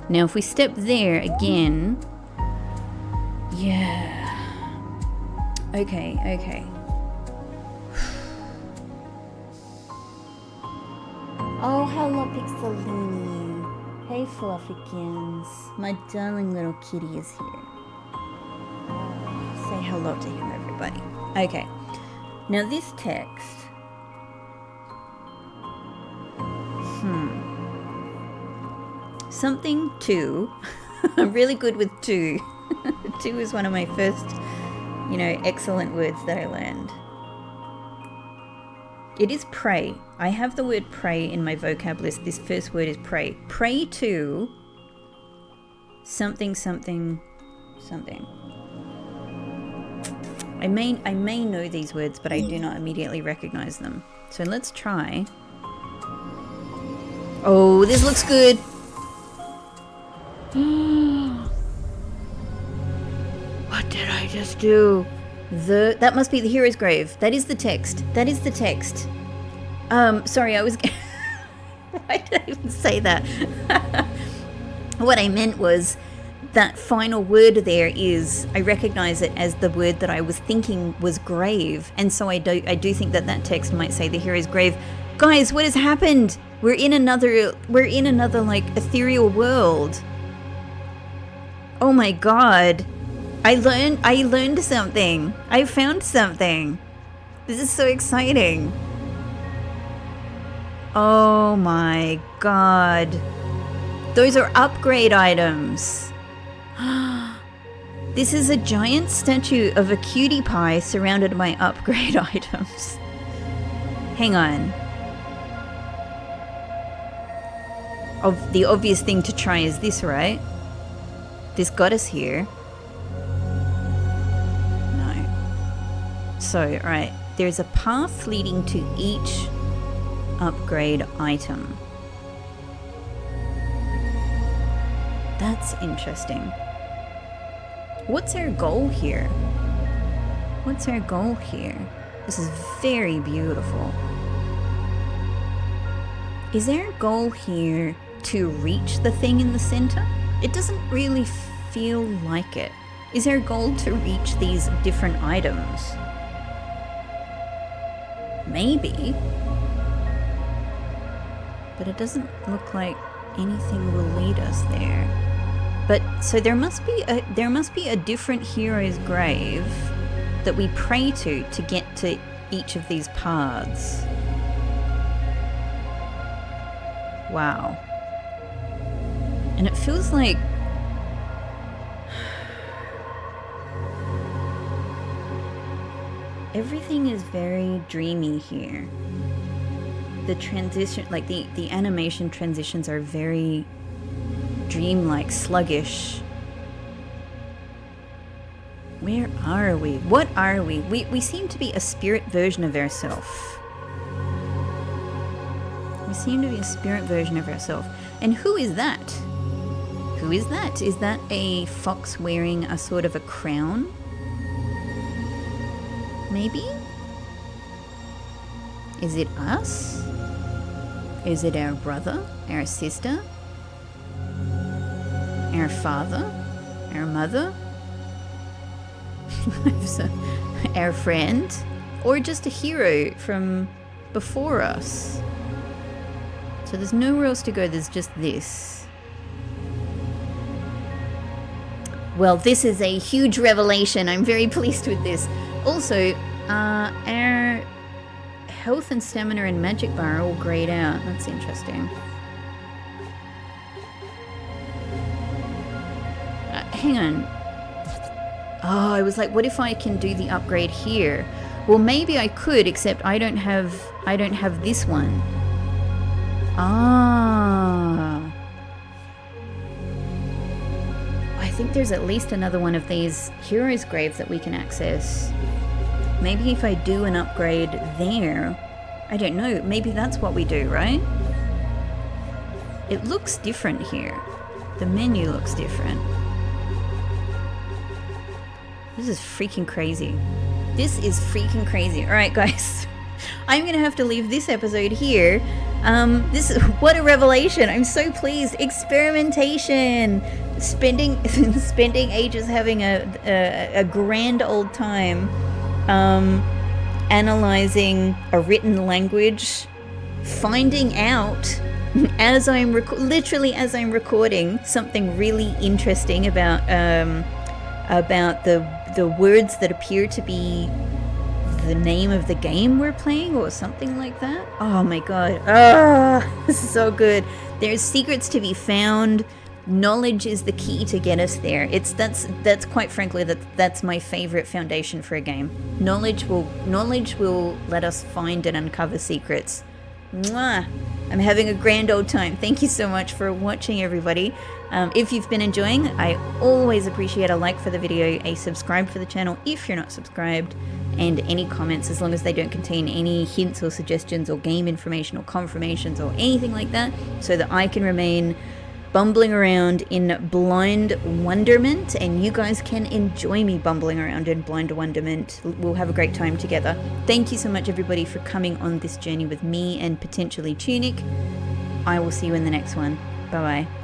Now if we step there again, yeah. Okay. Oh, hello, Pixelini. Hey, Fluffykins. My darling little kitty is here. Say hello to him, everybody. Okay. Now, this text... Something 2. I'm really good with 2. 2 is one of my first, excellent words that I learned. It is pray. I have the word pray in my vocab list. This first word is pray. Pray to something. I may know these words, but I do not immediately recognize them. So let's try. Oh, this looks good. What did I just do? That must be the hero's grave. That is the text. Sorry, I was... Why did I even say that? What I meant was that final word there is, I recognize it as the word that I was thinking was grave. And so I do think that text might say the hero's grave. Guys, what has happened? We're in another like ethereal world. Oh my god. I learned something. I found something. This is so exciting. Oh my god. Those are upgrade items. This is a giant statue of a cutie pie surrounded by upgrade items. Hang on. The obvious thing to try is this, right? This got us here. So, right, there's a path leading to each upgrade item. That's interesting. What's our goal here? This is very beautiful. Is our goal here to reach the thing in the center? It doesn't really feel like it. Is there a goal to reach these different items? Maybe. But it doesn't look like anything will lead us there. But so there must be a different hero's grave that we pray to get to each of these paths. Wow. And it feels like everything is very dreamy here. The transition, like the animation transitions are very dreamlike, sluggish. Where are we? What are we? We seem to be a spirit version of ourselves. We seem to be a spirit version of ourselves. And who is that? Who is that? Is that a fox wearing a sort of a crown? Maybe? Is it us? Is it our brother? Our sister? Our father? Our mother? Our friend? Or just a hero from before us? So there's nowhere else to go, there's just this. Well, this is a huge revelation. I'm very pleased with this. Also, our health and stamina and magic bar are all grayed out. That's interesting. Hang on. Oh, I was like, what if I can do the upgrade here? Well, maybe I could, except I don't have this one. Ah. I think there's at least another one of these heroes' graves that we can access. Maybe if I do an upgrade there, I don't know, maybe that's what we do, right? It looks different here. The menu looks different. This is freaking crazy. This is freaking crazy. All right, guys. I'm going to have to leave this episode here. This is, what a revelation. I'm so pleased. Experimentation. Spending ages having a grand old time analyzing a written language, finding out as I'm literally as I'm recording something really interesting about the words that appear to be the name of the game we're playing or something like that. Oh my god. Oh, this is so good. There's secrets to be found. Knowledge is the key to get us there. That's quite frankly that's my favorite foundation for a game. Knowledge will let us find and uncover secrets. Mwah! I'm having a grand old time. Thank you so much for watching, everybody. If you've been enjoying, I always appreciate a like for the video, a subscribe for the channel if you're not subscribed, and any comments as long as they don't contain any hints or suggestions or game information or confirmations or anything like that, so that I can remain bumbling around in blind wonderment and you guys can enjoy me bumbling around in blind wonderment. We'll have a great time together. Thank you so much, everybody, for coming on this journey with me and potentially Tunic. I will see you in the next one. Bye bye.